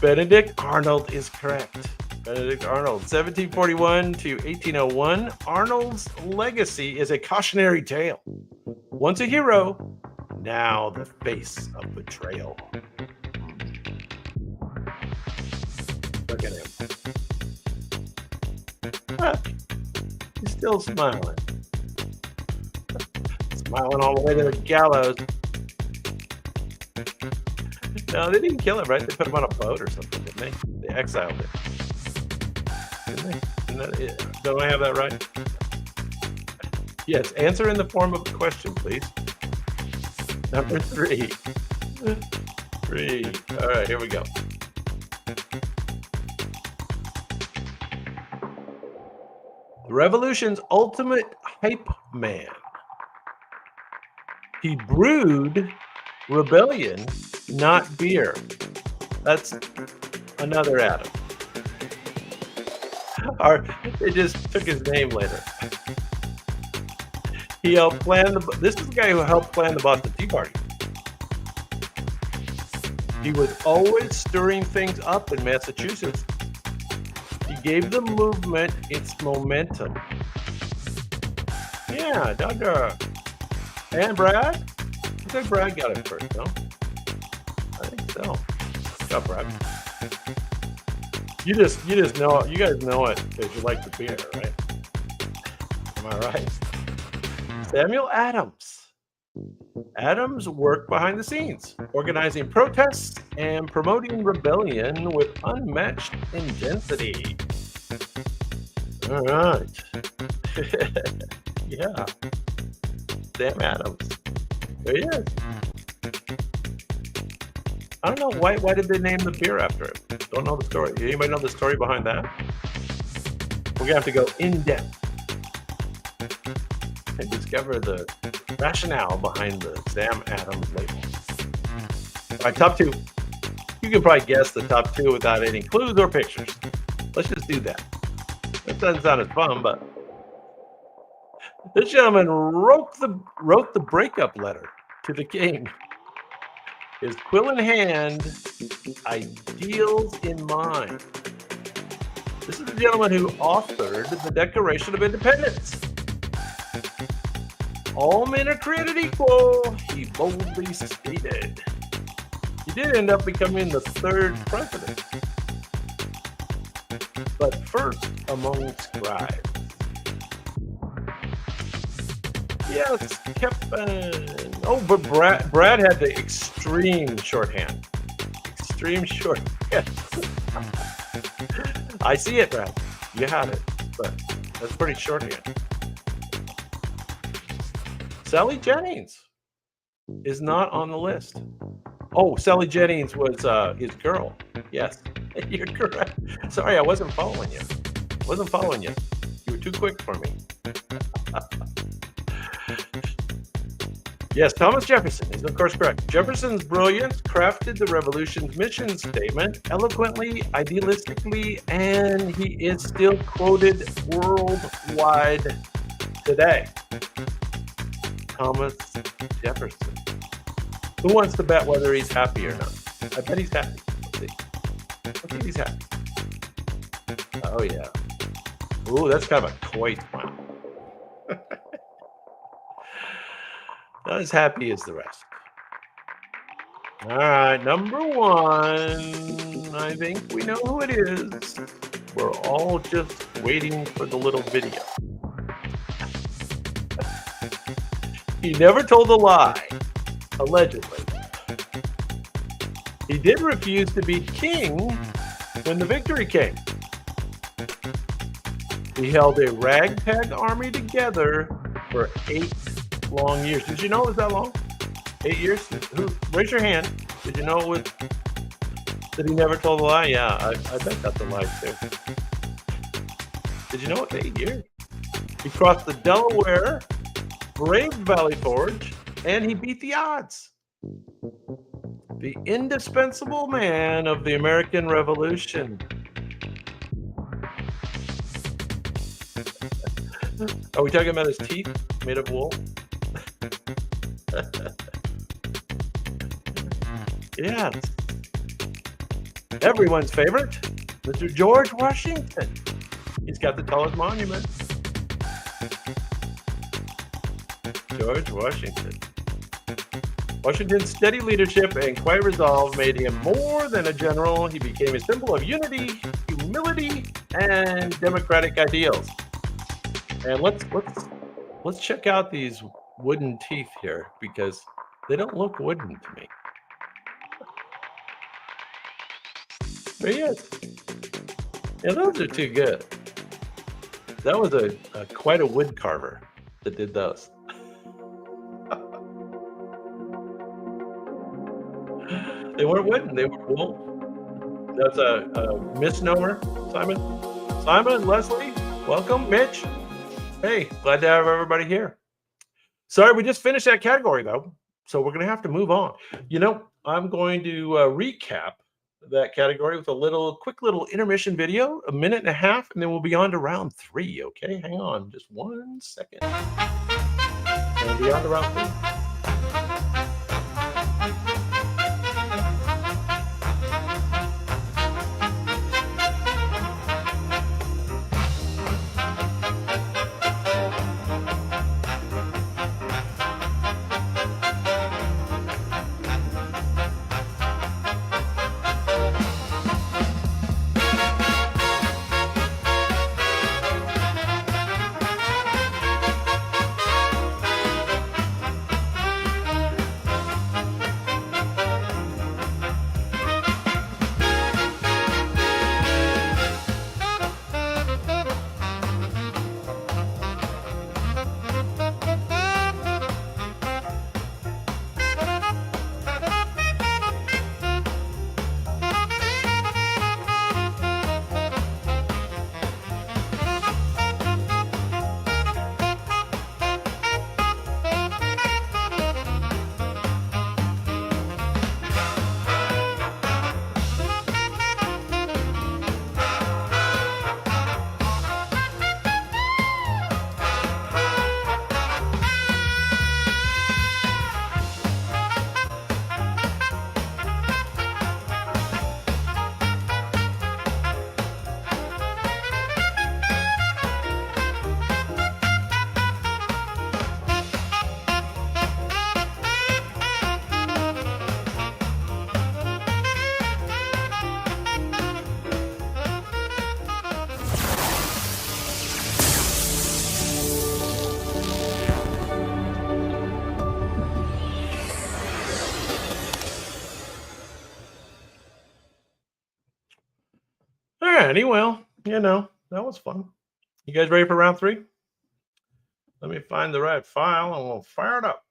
Benedict Arnold is correct. Benedict Arnold, 1741 to 1801. Arnold's legacy is a cautionary tale. Once a hero, now the face of betrayal. Look at him. He's still smiling. Smiling all the way to the gallows. No, they didn't kill him, right? They put him on a boat or something, didn't they? They exiled him. Didn't they? Don't I have that right? Yes, answer in the form of a question, please. Number 3. 3. All right, here we go. The Revolution's ultimate hype man. He brewed rebellion, not beer. That's another Adam. Or they just took his name later. He helped plan this is the guy who helped plan the Boston Tea Party. He was always stirring things up in Massachusetts. He gave the movement its momentum. Yeah, Duggar. And Brad? I think Brad got it first, no? I think so. Good job, Brad. You just know, you guys know it because you like the beer, right? Am I right? Samuel Adams. Adams worked behind the scenes, organizing protests and promoting rebellion with unmatched intensity. All right. Yeah. Sam Adams. There he is. I don't know why did they name the beer after him? Don't know the story. Anybody know the story behind that? We're gonna have to go in depth and discover the rationale behind the Sam Adams label. All right, top 2. You can probably guess the top 2 without any clues or pictures. Let's just do that. That doesn't sound as fun, but this gentleman wrote the breakup letter to the king. His quill in hand, ideals in mind. This is the gentleman who authored the Declaration of Independence. All men are created equal, he boldly stated. He did end up becoming the 3rd president, but first among scribes. Yes, but Brad had the extreme shorthand. Extreme shorthand. I see it, Brad. You had it, but that's pretty shorthand. Sally Jennings is not on the list. Oh, Sally Jennings was his girl. Yes, you're correct. Sorry, I wasn't following you. You were too quick for me. Yes, Thomas Jefferson is of course correct. Jefferson's brilliance crafted the revolution's mission statement eloquently, idealistically, and he is still quoted worldwide today. Thomas Jefferson. Who wants to bet whether he's happy or not? I bet he's happy. Let's see. Let's see if he's happy. Oh yeah. Ooh, that's kind of a coy smile. Not as happy as the rest. All right, number 1. I think we know who it is. We're all just waiting for the little video. He never told a lie, allegedly. He did refuse to be king when the victory came. He held a ragtag army together for 8 long years. Did you know it was that long? 8 years? Raise your hand. Did you know it was? That he never told a lie? Yeah, I bet that's a lie too. Did you know it's 8 years? He crossed the Delaware, braved Valley Forge, and he beat the odds. The indispensable man of the American Revolution. Are we talking about his teeth made of wool? Yes. Everyone's favorite, Mr. George Washington. He's got the tallest monument. George Washington. Washington's steady leadership and quiet resolve made him more than a general. He became a symbol of unity, humility, and democratic ideals. And let's check out these wooden teeth here because they don't look wooden to me. There he is. Yeah, those are too good. That was a quite a wood carver that did those. They weren't wooden, they were wool. That's a misnomer, Simon. Simon, Leslie, welcome. Mitch, hey, glad to have everybody here. Sorry, we just finished that category, though, so we're going to have to move on. I'm going to recap that category with a quick little intermission video, a minute and a half, and then we'll be on to round 3, okay? Hang on just 1 second. And we'll be on to round 3. Alrighty, well, that was fun. You guys ready for round 3? Let me find the right file and we'll fire it up.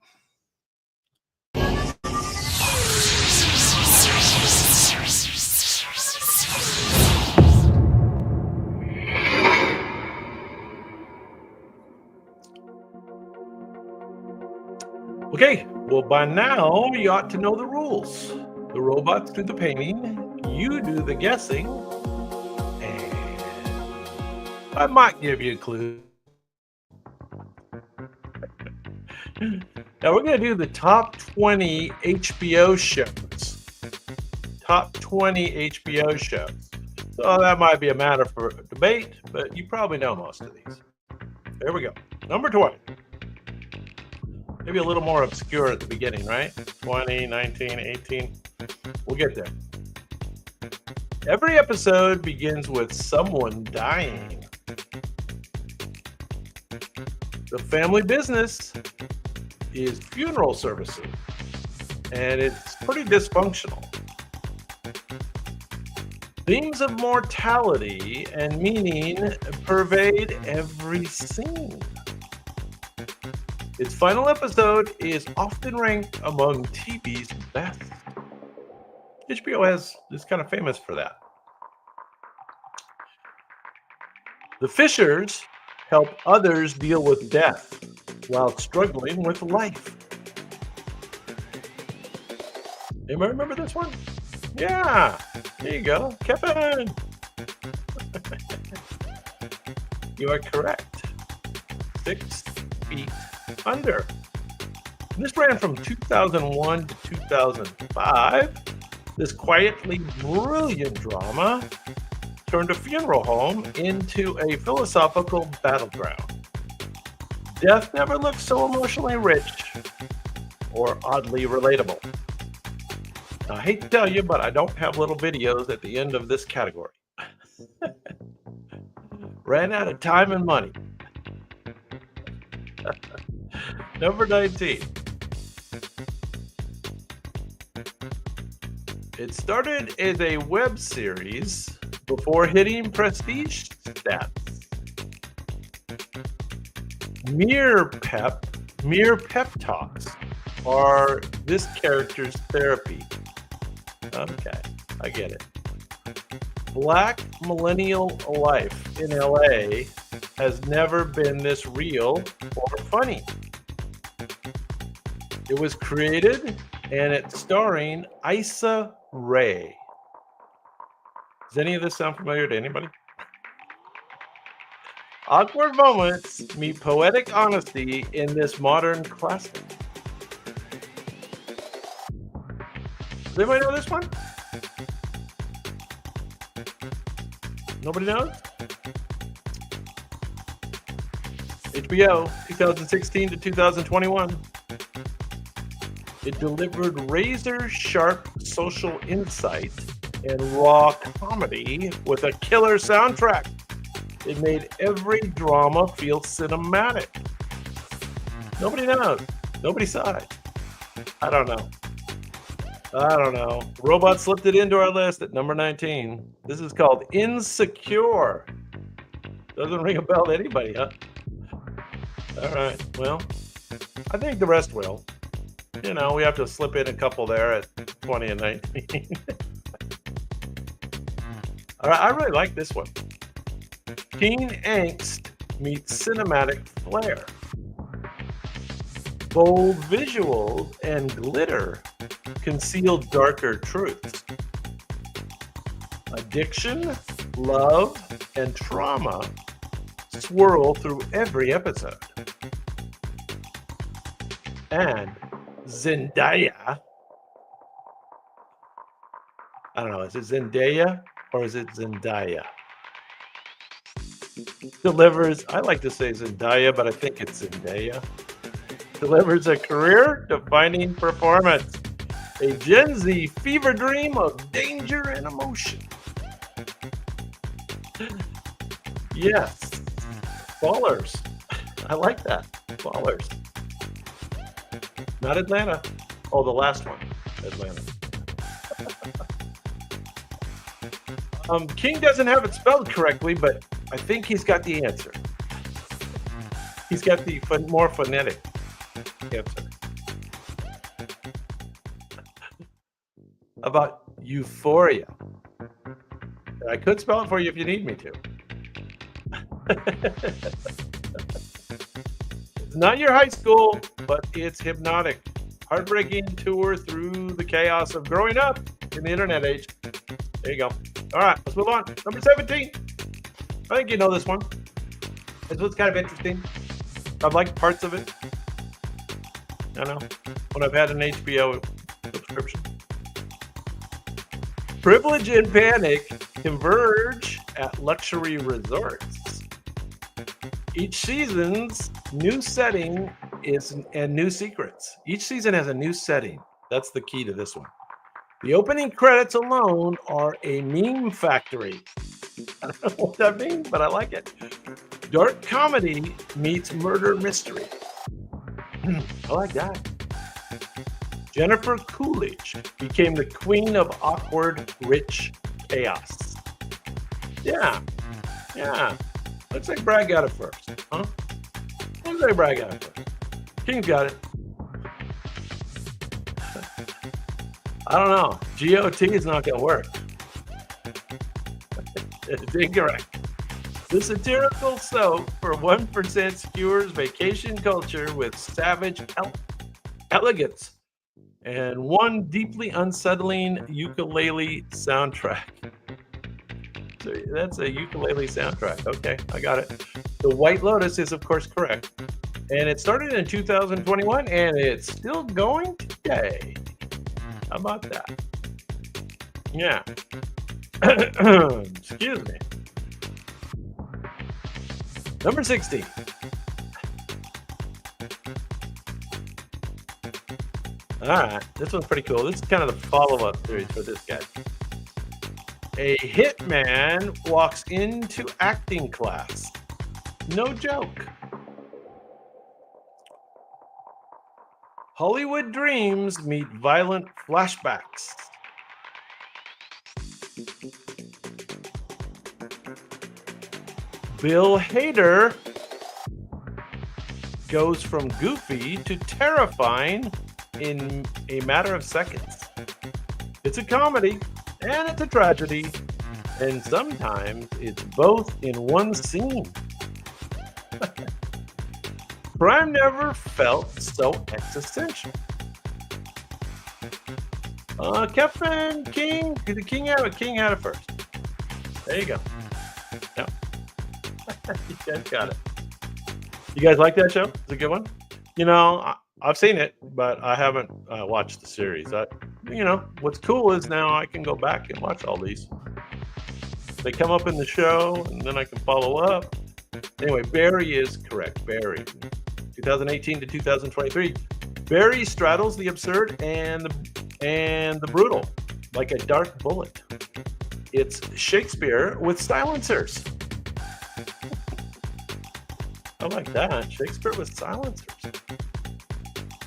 Okay, well, by now you ought to know the rules. The robots do the painting, you do the guessing, and I might give you a clue. Now we're going to do the top 20 HBO shows. Top 20 HBO shows. So that might be a matter for debate, but you probably know most of these. There we go. Number 20. Maybe a little more obscure at the beginning, right? 20, 19, 18. We'll get there. Every episode begins with someone dying. The family business is funeral services, and it's pretty dysfunctional. Themes of mortality and meaning pervade every scene. Its final episode is often ranked among TV's best. HBO is kind of famous for that. The Fishers help others deal with death while struggling with life. Anybody remember this one? Yeah, there you go, Kevin. You are correct. 6 Feet Under. This ran from 2001 to 2005. This quietly brilliant drama turned a funeral home into a philosophical battleground. Death never looked so emotionally rich or oddly relatable. Now, I hate to tell you, but I don't have little videos at the end of this category. Ran out of time and money. Number 19. It started as a web series before hitting prestige stats. Mere pep talks are this character's therapy. Okay, I get it. Black millennial life in LA has never been this real or funny. It was created and it's starring Issa Rae. Does any of this sound familiar to anybody? Awkward moments meet poetic honesty in this modern classic. Does anybody know this one? Nobody knows? HBO, 2016 to 2021. It delivered razor-sharp social insight and raw comedy with a killer soundtrack. It made every drama feel cinematic. Nobody knows. Nobody saw it. I don't know. Robot slipped it into our list at number 19. This is called Insecure. Doesn't ring a bell to anybody, huh? All right. Well, I think the rest will. You know, we have to slip in a couple there at 20 and 19. All right. I really like this one. Teen angst meets cinematic flair. Bold visuals and glitter conceal darker truths. Addiction, love, and trauma swirl through every episode. And Zendaya, I don't know, is it Zendaya or is it Zendaya? Delivers, I like to say Zendaya, but I think it's Zendaya. Delivers a career-defining performance. A Gen Z fever dream of danger and emotion. Yes. Ballers. I like that. Ballers. Not Atlanta. Oh, the last one. Atlanta. King doesn't have it spelled correctly, but I think he's got the answer. He's got the more phonetic answer. About Euphoria. I could spell it for you if you need me to. It's not your high school, but it's hypnotic. Heartbreaking tour through the chaos of growing up in the internet age. There you go. All right, let's move on. Number 17. I think you know this one. This one's kind of interesting. I've liked parts of it. I know. When I've had an HBO subscription. Privilege and panic converge at luxury resorts. Each season's new setting and new secrets. Each season has a new setting. That's the key to this one. The opening credits alone are a meme factory. I don't know what that means, but I like it. Dark comedy meets murder mystery. I like that. Jennifer Coolidge became the queen of awkward, rich chaos. Yeah. Looks like Brad got it first, huh? Looks like Brad got it first. King's got it. I don't know. GOT is not going to work. It's incorrect. The satirical soap for 1% skewers vacation culture with savage elegance and one deeply unsettling ukulele soundtrack. So that's a ukulele soundtrack. Okay, I got it. The White Lotus is, of course, correct. And it started in 2021, and it's still going today. How about that? Yeah. Excuse me. Number 16. All right, this one's pretty cool. This is kind of the follow-up series for this guy. A hitman walks into acting class. No joke. Hollywood dreams meet violent flashbacks. Bill Hader goes from goofy to terrifying in a matter of seconds. It's a comedy and it's a tragedy, and sometimes it's both in one scene. Crime never felt so existential. Kevin King, the King had it first. There you go. Yep. You guys got it. You guys like that show? It's a good one. I've seen it, but I haven't watched the series. What's cool is now I can go back and watch all these. They come up in the show, and then I can follow up. Anyway, Barry is correct. Barry, 2018 to 2023. Barry straddles the absurd and the brutal, like a dark bullet. It's Shakespeare with silencers. I like that. Shakespeare with silencers.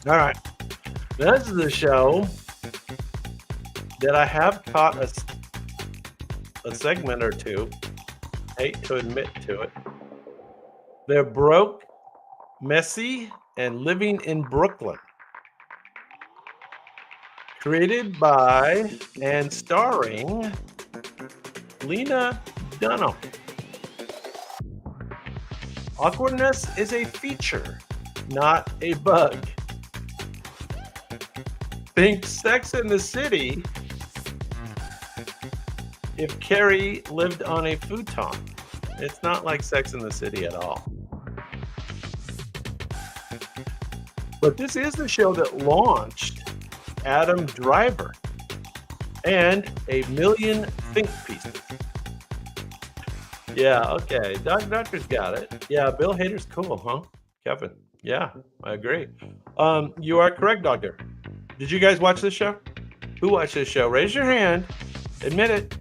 All right. This is a show that I have caught a segment or two. Hate to admit to it. They're broke, messy, and living in Brooklyn. Created by and starring Lena Dunham. Awkwardness is a feature, not a bug. Think Sex in the City if Carrie lived on a futon. It's not like Sex in the City at all. But this is the show that launched Adam Driver and a million think pieces. Yeah, okay. Doctor's got it. Yeah, Bill Hader's cool, huh? Kevin. Yeah, I agree. You are correct, Doctor. Did you guys watch this show? Who watched this show? Raise your hand. Admit it.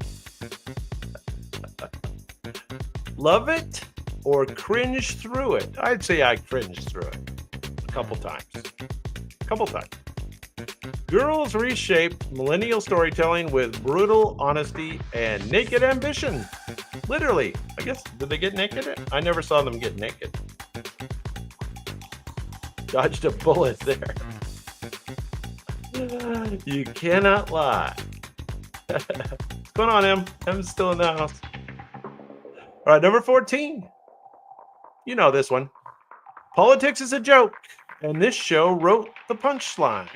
Love it or cringe through it? I'd say I cringed through it a couple times. Girls reshaped millennial storytelling with brutal honesty and naked ambition. Literally. I guess, did they get naked? I never saw them get naked. Dodged a bullet there. You cannot lie. What's going on, Em? Em's still in the house. All right, number 14. You know this one. Politics is a joke, and this show wrote the punchlines.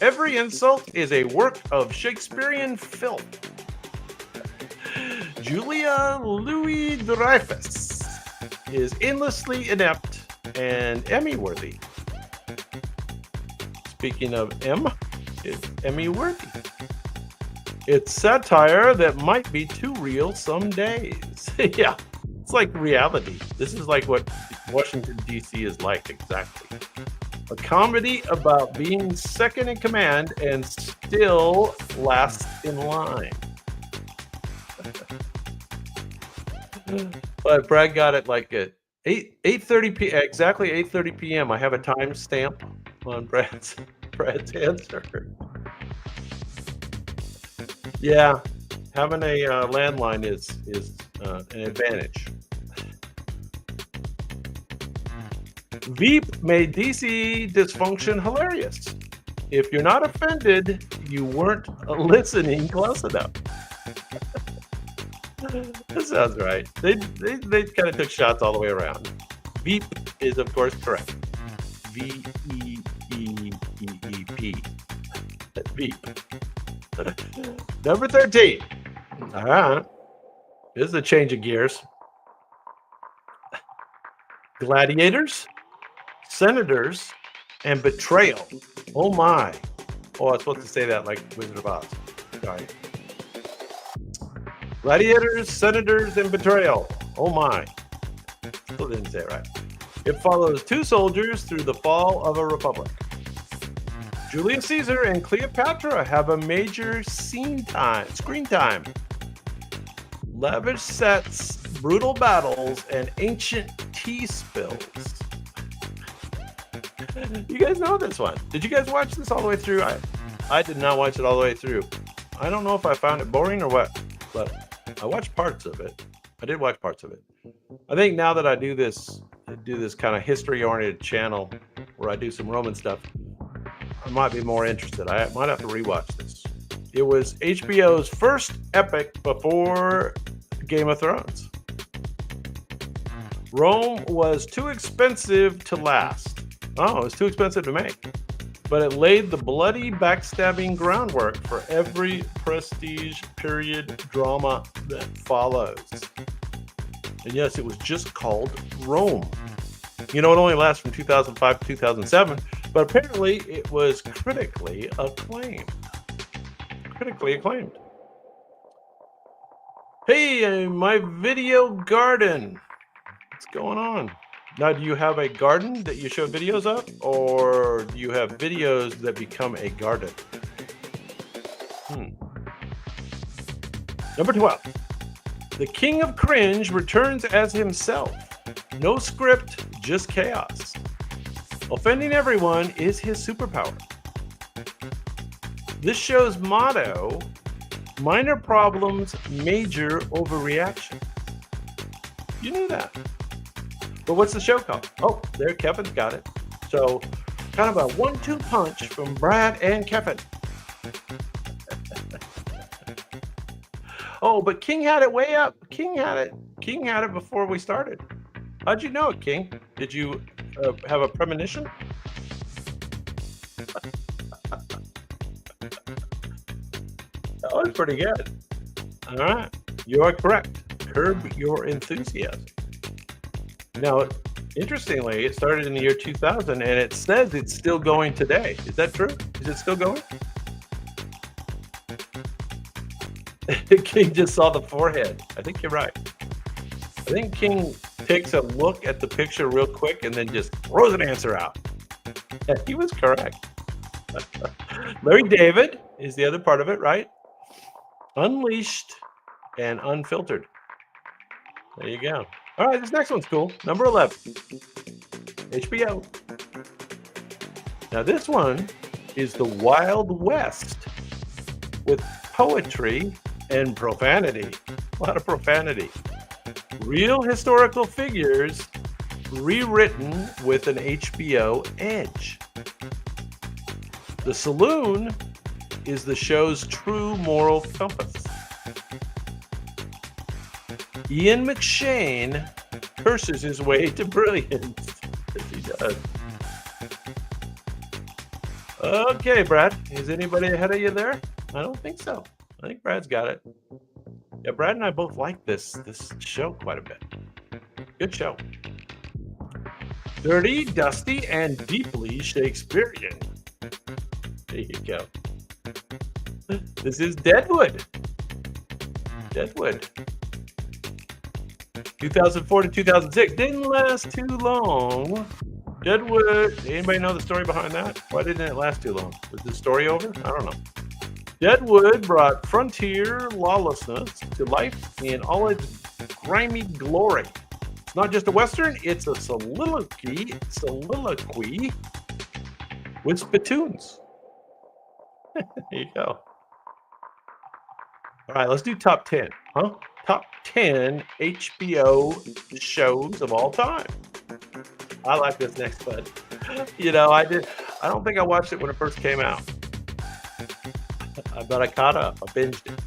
Every insult is a work of Shakespearean filth. Julia Louis-Dreyfus is endlessly inept and Emmy-worthy. Speaking of M, it's Emmy-worthy. It's satire that might be too real some days. Yeah, it's like reality. This is like what Washington, D.C. is like, exactly. A comedy about being second in command and still last in line. But Brad got it like at 8:30 p.m. Exactly 8:30 p.m. I have a time stamp on Brad's answer. Yeah, having a landline is an advantage. Veep made DC dysfunction hilarious. If you're not offended, you weren't listening close enough. That sounds right. They kind of took shots all the way around. Veep is, of course, correct. V-E-E-E-E-P. Veep. Number 13. All right. This is a change of gears. Gladiators, senators, and betrayal. Oh, my. Oh, I was supposed to say that like Wizard of Oz. Sorry. Gladiators, senators, and betrayal. Oh my. Still didn't say it right. It follows two soldiers through the fall of a republic. Julius Caesar and Cleopatra have a major screen time. Lavish sets, brutal battles, and ancient tea spills. You guys know this one. Did you guys watch this all the way through? I did not watch it all the way through. I don't know if I found it boring or what, but I watched parts of it. I did watch parts of it. I think now that I do this kind of history-oriented channel where I do some Roman stuff, I might be more interested. I might have to rewatch this. It was HBO's first epic before Game of Thrones. Rome was too expensive to last. Oh, it was too expensive to make. But it laid the bloody, backstabbing groundwork for every prestige period drama that follows. And yes, it was just called Rome. You know, it only lasts from 2005 to 2007, but apparently it was critically acclaimed. Critically acclaimed. Hey, my video garden. What's going on? Now, do you have a garden that you show videos of, or do you have videos that become a garden? Number 12. The King of Cringe returns as himself. No script, just chaos. Offending everyone is his superpower. This show's motto, minor problems, major overreaction. You knew that. But what's the show called? Oh, there, Kevin's got it. So, kind of a 1-2 punch from Brad and Kevin. Oh, but King had it way up. King had it before we started. How'd you know it, King? Did you have a premonition? That was pretty good. All right, you are correct. Curb your enthusiasm. Now, interestingly, it started in the year 2000, and it says it's still going today. Is that true? Is it still going? King just saw the forehead. I think you're right. I think King takes a look at the picture real quick and then just throws an answer out. Yeah, he was correct. Larry David is the other part of it, right? Unleashed and unfiltered. There you go. All right, this next one's cool. Number 11, HBO. Now this one is the Wild West with poetry and profanity. A lot of profanity. Real historical figures rewritten with an HBO edge. The Saloon is the show's true moral compass. Ian McShane curses his way to brilliance. Yes, he does. Okay, Brad. Is anybody ahead of you there? I don't think so. I think Brad's got it. Yeah, Brad and I both like this show quite a bit. Good show. Dirty, dusty, and deeply Shakespearean. There you go. This is Deadwood. Deadwood. 2004 to 2006. Didn't last too long. Deadwood. Anybody know the story behind that? Why didn't it last too long? Was the story over? I don't know. Deadwood brought frontier lawlessness to life in all its grimy glory. It's not just a Western, it's a soliloquy with spittoons. There you go. All right, let's do top 10. Huh? Top 10 HBO shows of all time. I like this next one. You know, I don't think I watched it when it first came out. But I caught up. I binged it.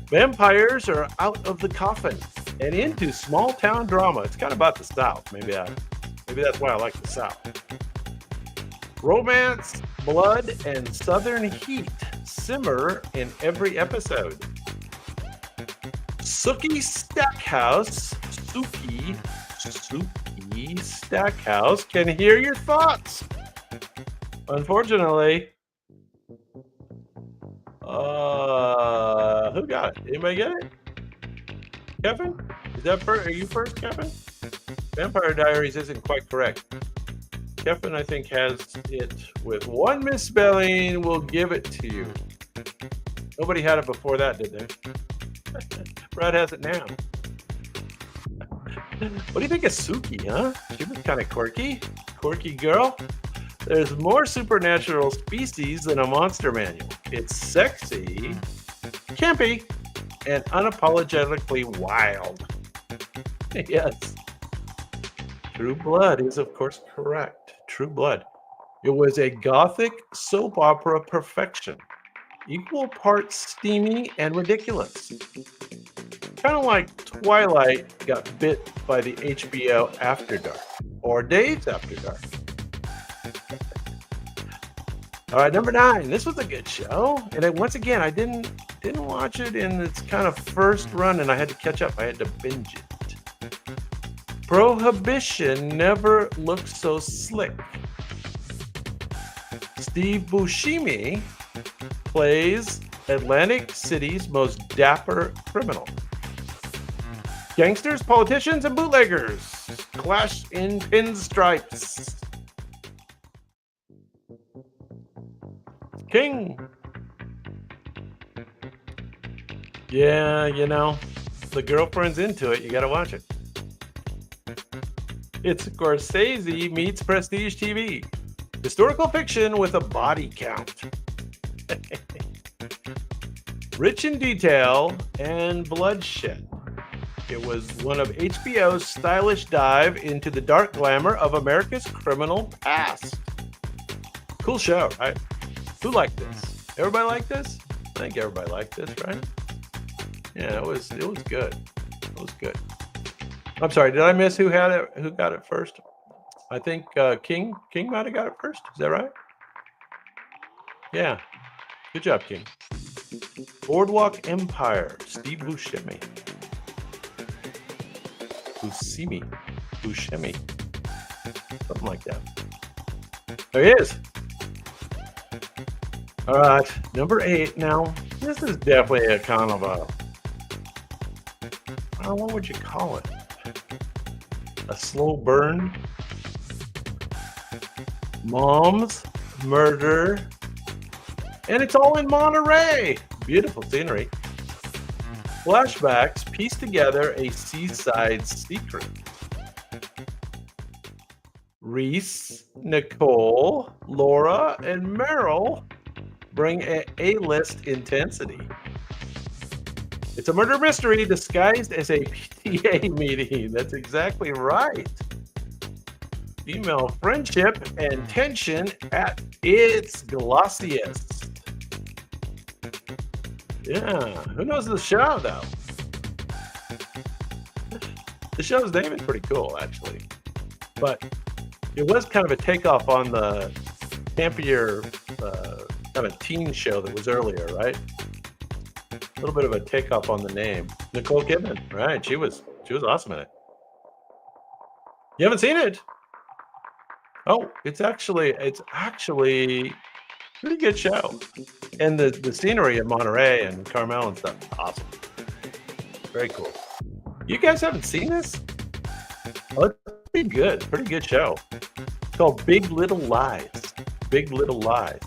Vampires are out of the coffin and into small town drama. It's kind of about the South. Maybe that's why I like the South. Romance, blood, and southern heat simmer in every episode. Sookie Stackhouse Stackhouse can hear your thoughts. Unfortunately, who got it? Anybody get it? Kevin? Are you first, Kevin? Vampire Diaries isn't quite correct. Kevin, I think, has it with one misspelling. We'll give it to you. Nobody had it before that, did they? Brad has it now. What do you think of Suki, huh? She was kind of quirky. Quirky girl. There's more supernatural species than a monster manual. It's sexy, campy, and unapologetically wild. Yes. True Blood is, of course, correct. True Blood. It was a gothic soap opera perfection, equal parts steamy and ridiculous. Kind of like Twilight got bit by the HBO After Dark, or Dave's After Dark. All right, number 9. This was a good show, and once again, I didn't watch it in its kind of first run, and I had to catch up. I had to binge it. Prohibition never looked so slick. Steve Buscemi plays Atlantic City's most dapper criminal. Gangsters, politicians, and bootleggers clash in pinstripes. King. Yeah, the girlfriend's into it. You got to watch it. It's Scorsese meets Prestige TV. Historical fiction with a body count. Rich in detail and bloodshed. It was one of HBO's stylish dive into the dark glamour of America's criminal past. Cool show, right? Who liked this? Everybody liked this? I think everybody liked this, right? Yeah, it was good. It was good. I'm sorry, did I miss who got it first? I think King might have got it first. Is that right? Yeah. Good job, King. Boardwalk Empire, Steve Buscemi. Buscemi. Something like that. There he is. All right, number 8. Now, this is definitely a kind of what would you call it? A slow burn. Moms, murder, and it's all in Monterey. Beautiful scenery. Flashbacks piece together a seaside secret. Reese, Nicole, Laura, and Meryl bring A-list intensity. It's a murder mystery disguised as a PTA meeting. That's exactly right. Female friendship and tension at its glossiest. Yeah, who knows the show though? The show's name is pretty cool, actually, but it was kind of a takeoff on the campier kind of teen show that was earlier, right? A little bit of a takeoff on the name. Nicole Kidman, right? She was awesome in it. You haven't seen it? Oh, it's actually pretty good show. And the scenery of Monterey and Carmel and stuff, awesome. Very cool. You guys haven't seen this? Oh, it's pretty good show. It's called Big Little Lies. Big Little Lies.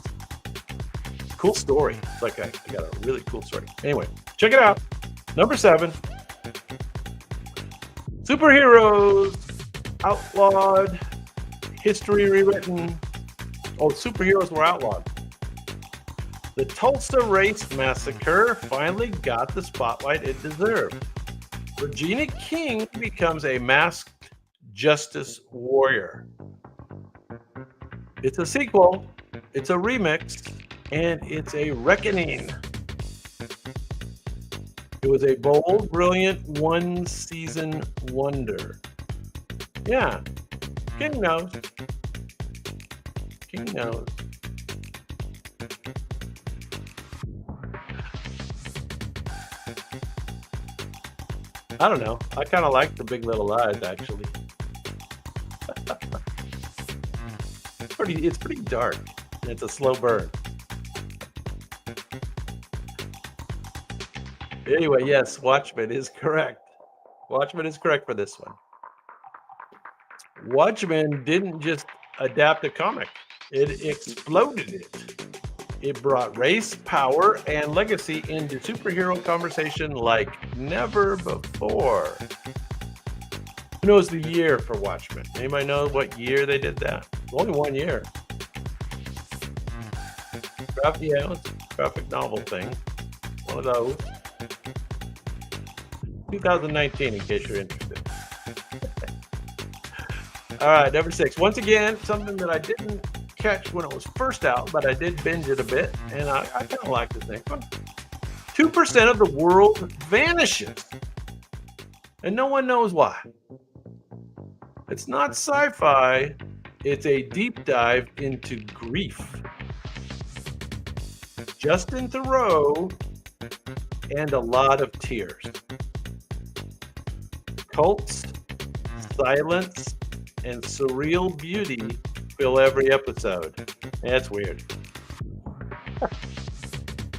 Cool story. It's like I got a really cool story. Anyway, check it out. Number 7. Superheroes outlawed. History rewritten. Oh, superheroes were outlawed. The Tulsa Race Massacre finally got the spotlight it deserved. Regina King becomes a masked justice warrior. It's a sequel, it's a remix, and it's a reckoning. It was a bold, brilliant, one-season wonder. Yeah. King knows. King knows. I don't know. I kind of like the Big Little Lies, actually. It's pretty dark. And it's a slow burn. Anyway, yes, Watchmen is correct. Watchmen is correct for this one. Watchmen didn't just adapt a comic. It exploded it. It brought race, power, and legacy into superhero conversation like never before. Who knows the year for Watchmen? Anybody know what year they did that? Only 1 year. Yeah, it's a graphic novel thing. One of those. 2019, in case you're interested. All right, number 6. Once again, something that I didn't catch when it was first out, but I did binge it a bit, and I kind of like this next one. 2% of the world vanishes, and no one knows why. It's not sci-fi. It's a deep dive into grief. Justin Theroux and a lot of tears. Cults, silence, and surreal beauty fill every episode. That's weird.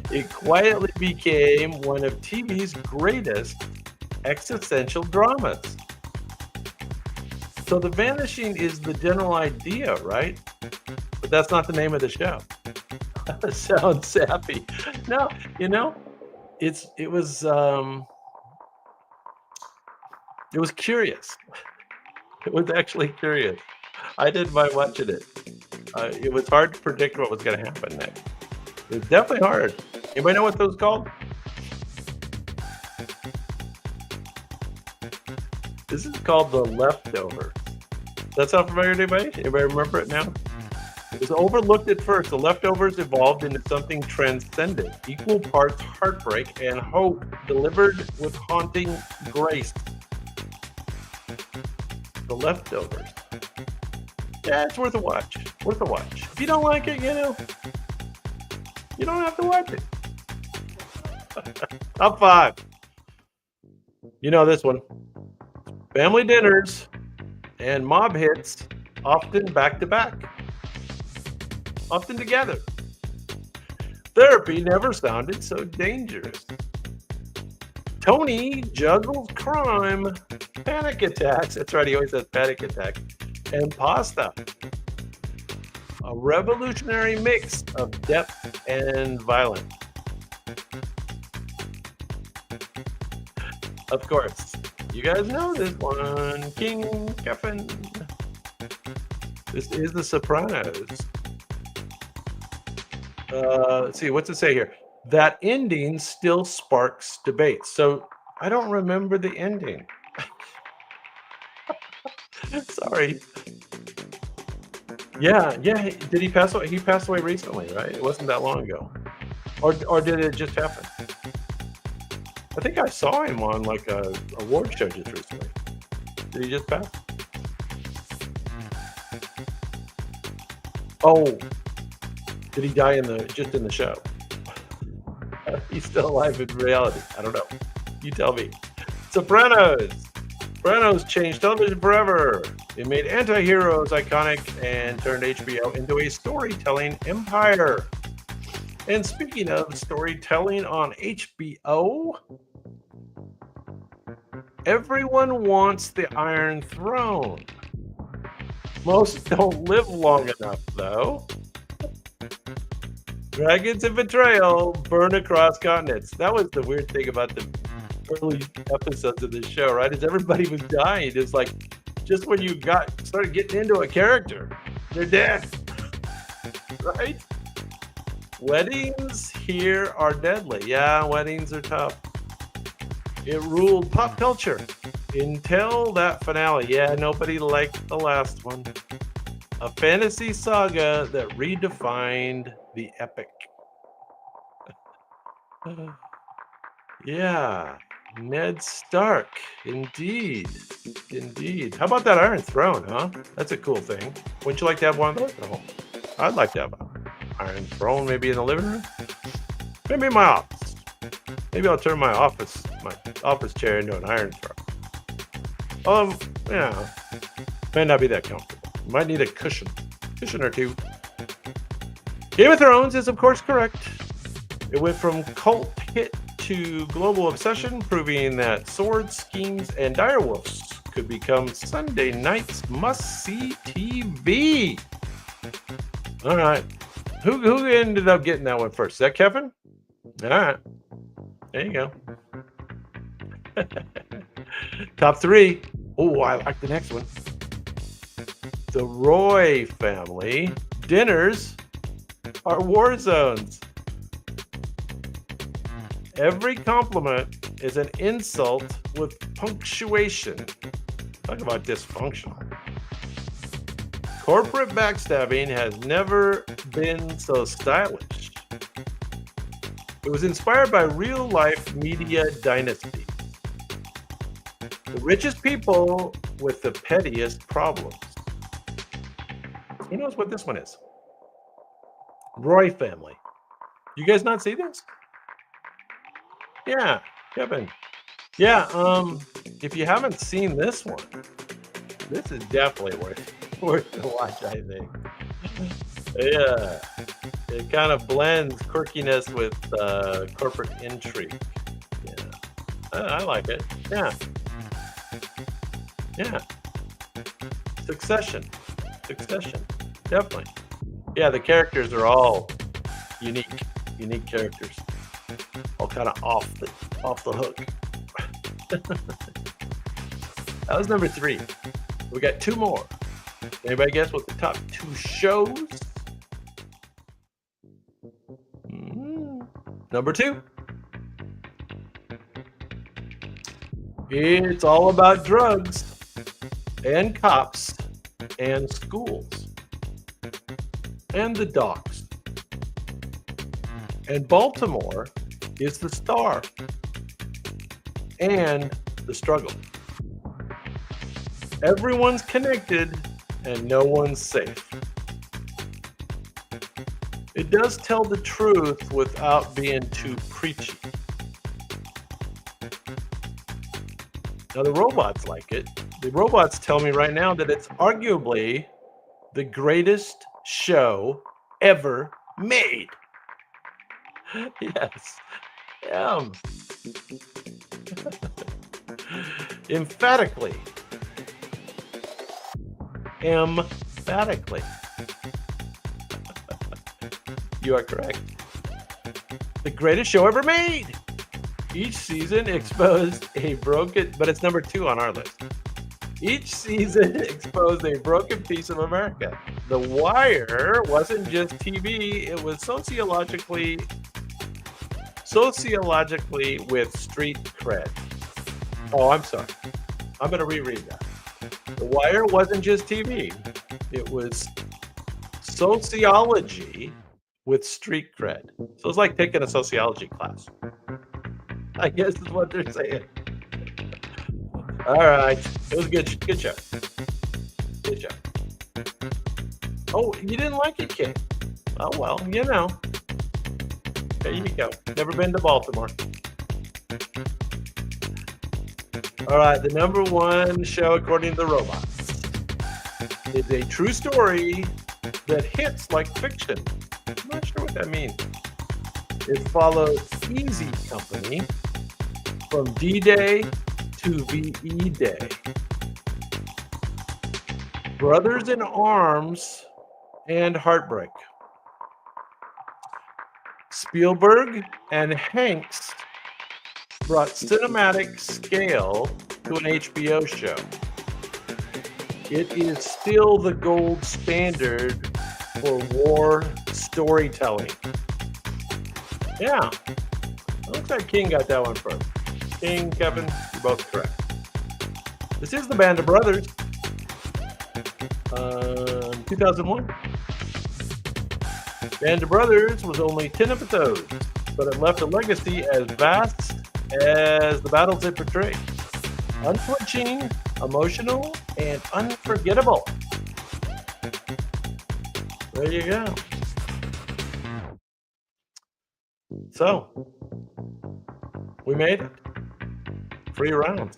It quietly became one of TV's greatest existential dramas. So The Vanishing is the general idea, right? But that's not the name of the show. That sounds sappy. No, it was curious. It was actually curious. I didn't mind watching it. It was hard to predict what was going to happen next. It was definitely hard. Anybody know what those called? This is called The Leftovers. Does that sound familiar to anybody? Anybody remember it now? It was overlooked at first. The Leftovers evolved into something transcendent, equal parts heartbreak and hope, delivered with haunting grace. The Leftovers. Yeah, it's worth a watch. Worth a watch. If you don't like it, you don't have to watch it. Top 5. You know this one. Family dinners and mob hits, often back to back. Often together. Therapy never sounded so dangerous. Tony juggles crime, panic attacks. That's right, he always has panic attacks. And pasta. A revolutionary mix of depth and violence. Of course, you guys know this one. King Kevin. This is The Sopranos. Let's see, what's it say here? That ending still sparks debate. So I don't remember the ending. Sorry. Yeah. Did he pass away? He passed away recently, right? It wasn't that long ago. Or did it just happen? I think I saw him on like a award show just recently. Did he just pass? Oh, did he die just in the show? He's still alive in reality. I don't know. You tell me. Sopranos. Sopranos changed television forever. It made anti-heroes iconic and turned HBO into a storytelling empire. And speaking of storytelling on HBO, everyone wants the Iron Throne. Most don't live long enough, though. Dragons and betrayal burn across continents. That was the weird thing about the early episodes of this show, right? Is everybody was dying. It's like just when you started getting into a character, they're dead, right? Weddings here are deadly. Yeah, weddings are tough. It ruled pop culture until that finale. Yeah, nobody liked the last one. A fantasy saga that redefined the epic. Yeah, Ned Stark. Indeed. How about that Iron Throne, huh? That's a cool thing. Wouldn't you like to have one of those at home? I'd like to have an Iron Throne, maybe in the living room. Maybe in my office. Maybe I'll turn my office chair into an Iron Throne. May not be that comfortable. Might need a cushion or two. Game of Thrones is, of course, correct. It went from cult hit to global obsession, proving that swords, schemes, and direwolves could become Sunday night's must-see TV. All right. Who ended up getting that one first? Is that Kevin? All right. There you go. Top 3. Oh, I like the next one. The Roy family dinners are war zones. Every compliment is an insult with punctuation. Talk about dysfunctional. Corporate backstabbing has never been so stylish. It was inspired by real-life media dynasties. The richest people with the pettiest problems. Who knows what this one is? Roy family. You guys not see this? Yeah, Kevin. Yeah, if you haven't seen this one, this is definitely worth the watch, I think. Yeah. It kind of blends quirkiness with corporate intrigue. Yeah. I like it. Yeah. Yeah. Succession. Definitely. Yeah, the characters are all unique characters. All kind of off the hook. That was number 3. We got 2 more. Anybody guess what the top 2 shows? Number 2. It's all about drugs and cops and schools and the docks. And Baltimore is the star and the struggle. Everyone's connected and no one's safe. It does tell the truth without being too preachy. Now the robots like it. The robots tell me right now that it's arguably the greatest show ever made. Yes. Emphatically. You are correct. The greatest show ever made. Each season exposed a broken, but it's number 2 on our list. Each season exposed a broken piece of America. The Wire wasn't just TV, it was sociologically with street cred. Oh, I'm sorry. I'm going to reread that. The Wire wasn't just TV, it was sociology with street cred. So it's like taking a sociology class, I guess is what they're saying. All right. It was a good show. Good show. Oh, you didn't like it, King? Oh, well, you know. There you go. Never been to Baltimore. All right. The number 1 show, according to the robots, is a true story that hits like fiction. I'm not sure what that means. It follows Easy Company from D-Day to VE Day. Brothers in Arms and Heartbreak. Spielberg and Hanks brought cinematic scale to an HBO show. It is still the gold standard for war storytelling. Yeah. Looks like King got that one first. King, Kevin, you're both correct. This is the Band of Brothers. 2001. Band of Brothers was only 10 episodes, but it left a legacy as vast as the battles it portrayed. Unflinching, emotional, and unforgettable. There you go. So, we made it. 3 rounds.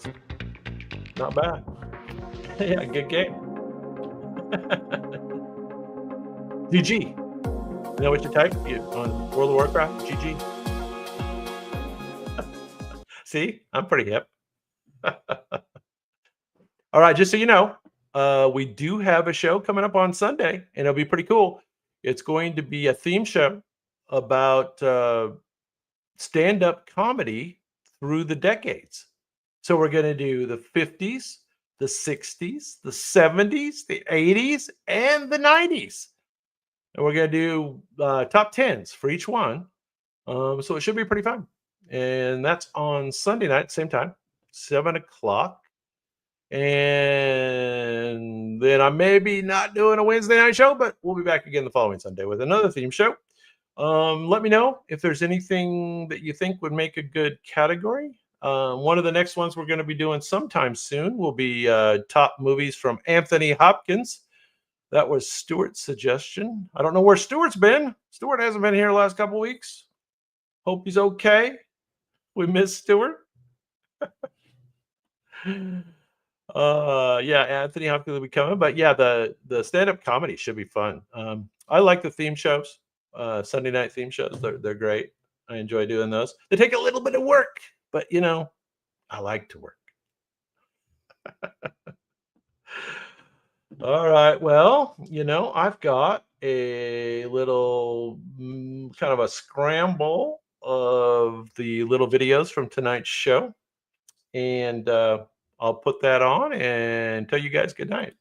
Not bad. Yeah, good game. GG. You know what you type on World of Warcraft? GG. See, I'm pretty hip. All right, just so you know, we do have a show coming up on Sunday, and it'll be pretty cool. It's going to be a theme show about stand-up comedy through the decades. So we're going to do the 50s, the 60s, the 70s, the 80s, and the 90s. And we're going to do top 10s for each one. So it should be pretty fun. And that's on Sunday night, same time, 7 o'clock. And then I may be not doing a Wednesday night show, but we'll be back again the following Sunday with another theme show. Let me know if there's anything that you think would make a good category. One of the next ones we're going to be doing sometime soon will be top movies from Anthony Hopkins. That was Stuart's suggestion. I don't know where Stuart's been. Stuart hasn't been here the last couple weeks. Hope he's okay. We miss Stuart. Yeah, Anthony Hopkins will be coming, but yeah, the stand-up comedy should be fun. I like the theme shows, Sunday night theme shows. They're great. I enjoy doing those. They take a little bit of work, but I like to work. All right. Well, I've got a little kind of a scramble of the little videos from tonight's show, and I'll put that on and tell you guys good night.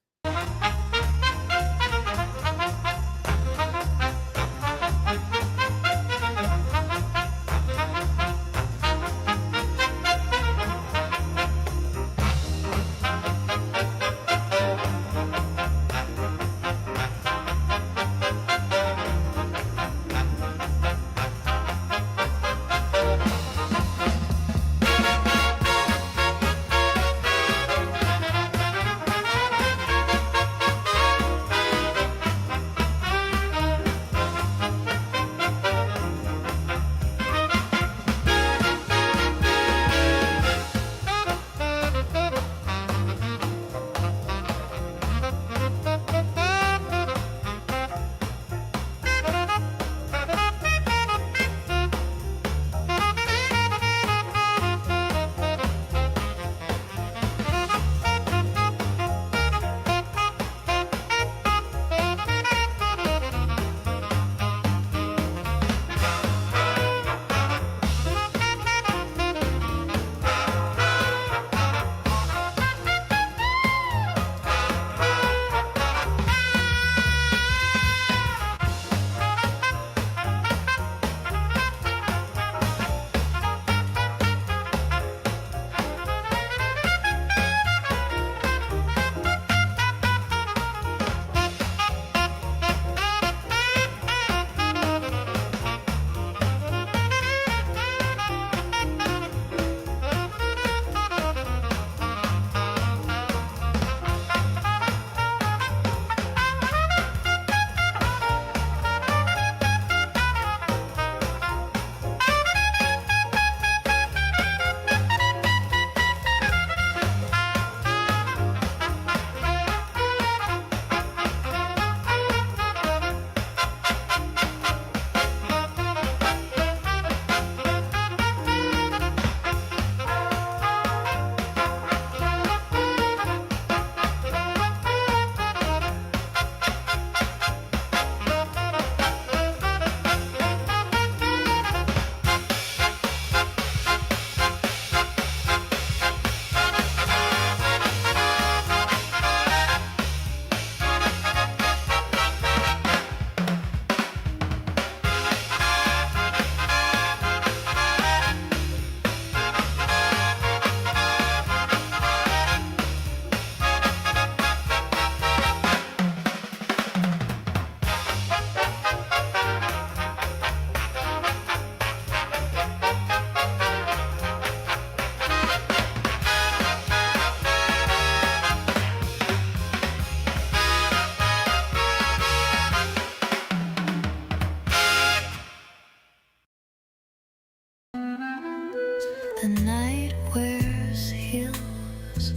The night wears heels,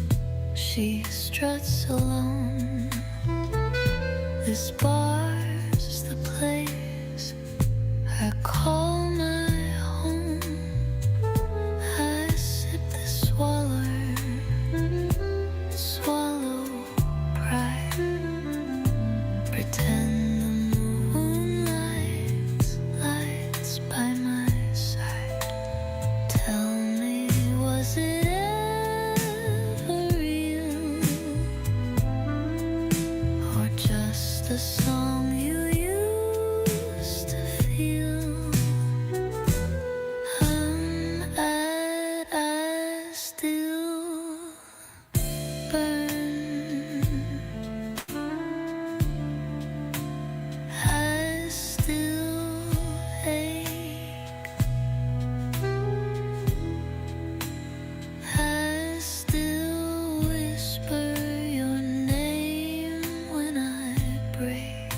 she struts alone. This bar's the place I call my home. I sip the swallow pride, pretend the moonlight lights by my side. Tell me, was it ever real? the song you used to feel. I still burn. I still ache. I still whisper your name when I break.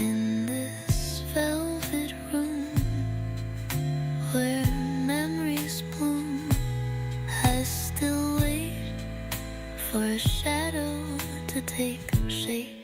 In this velvet room where memories bloom, I still wait for a shadow to take shape.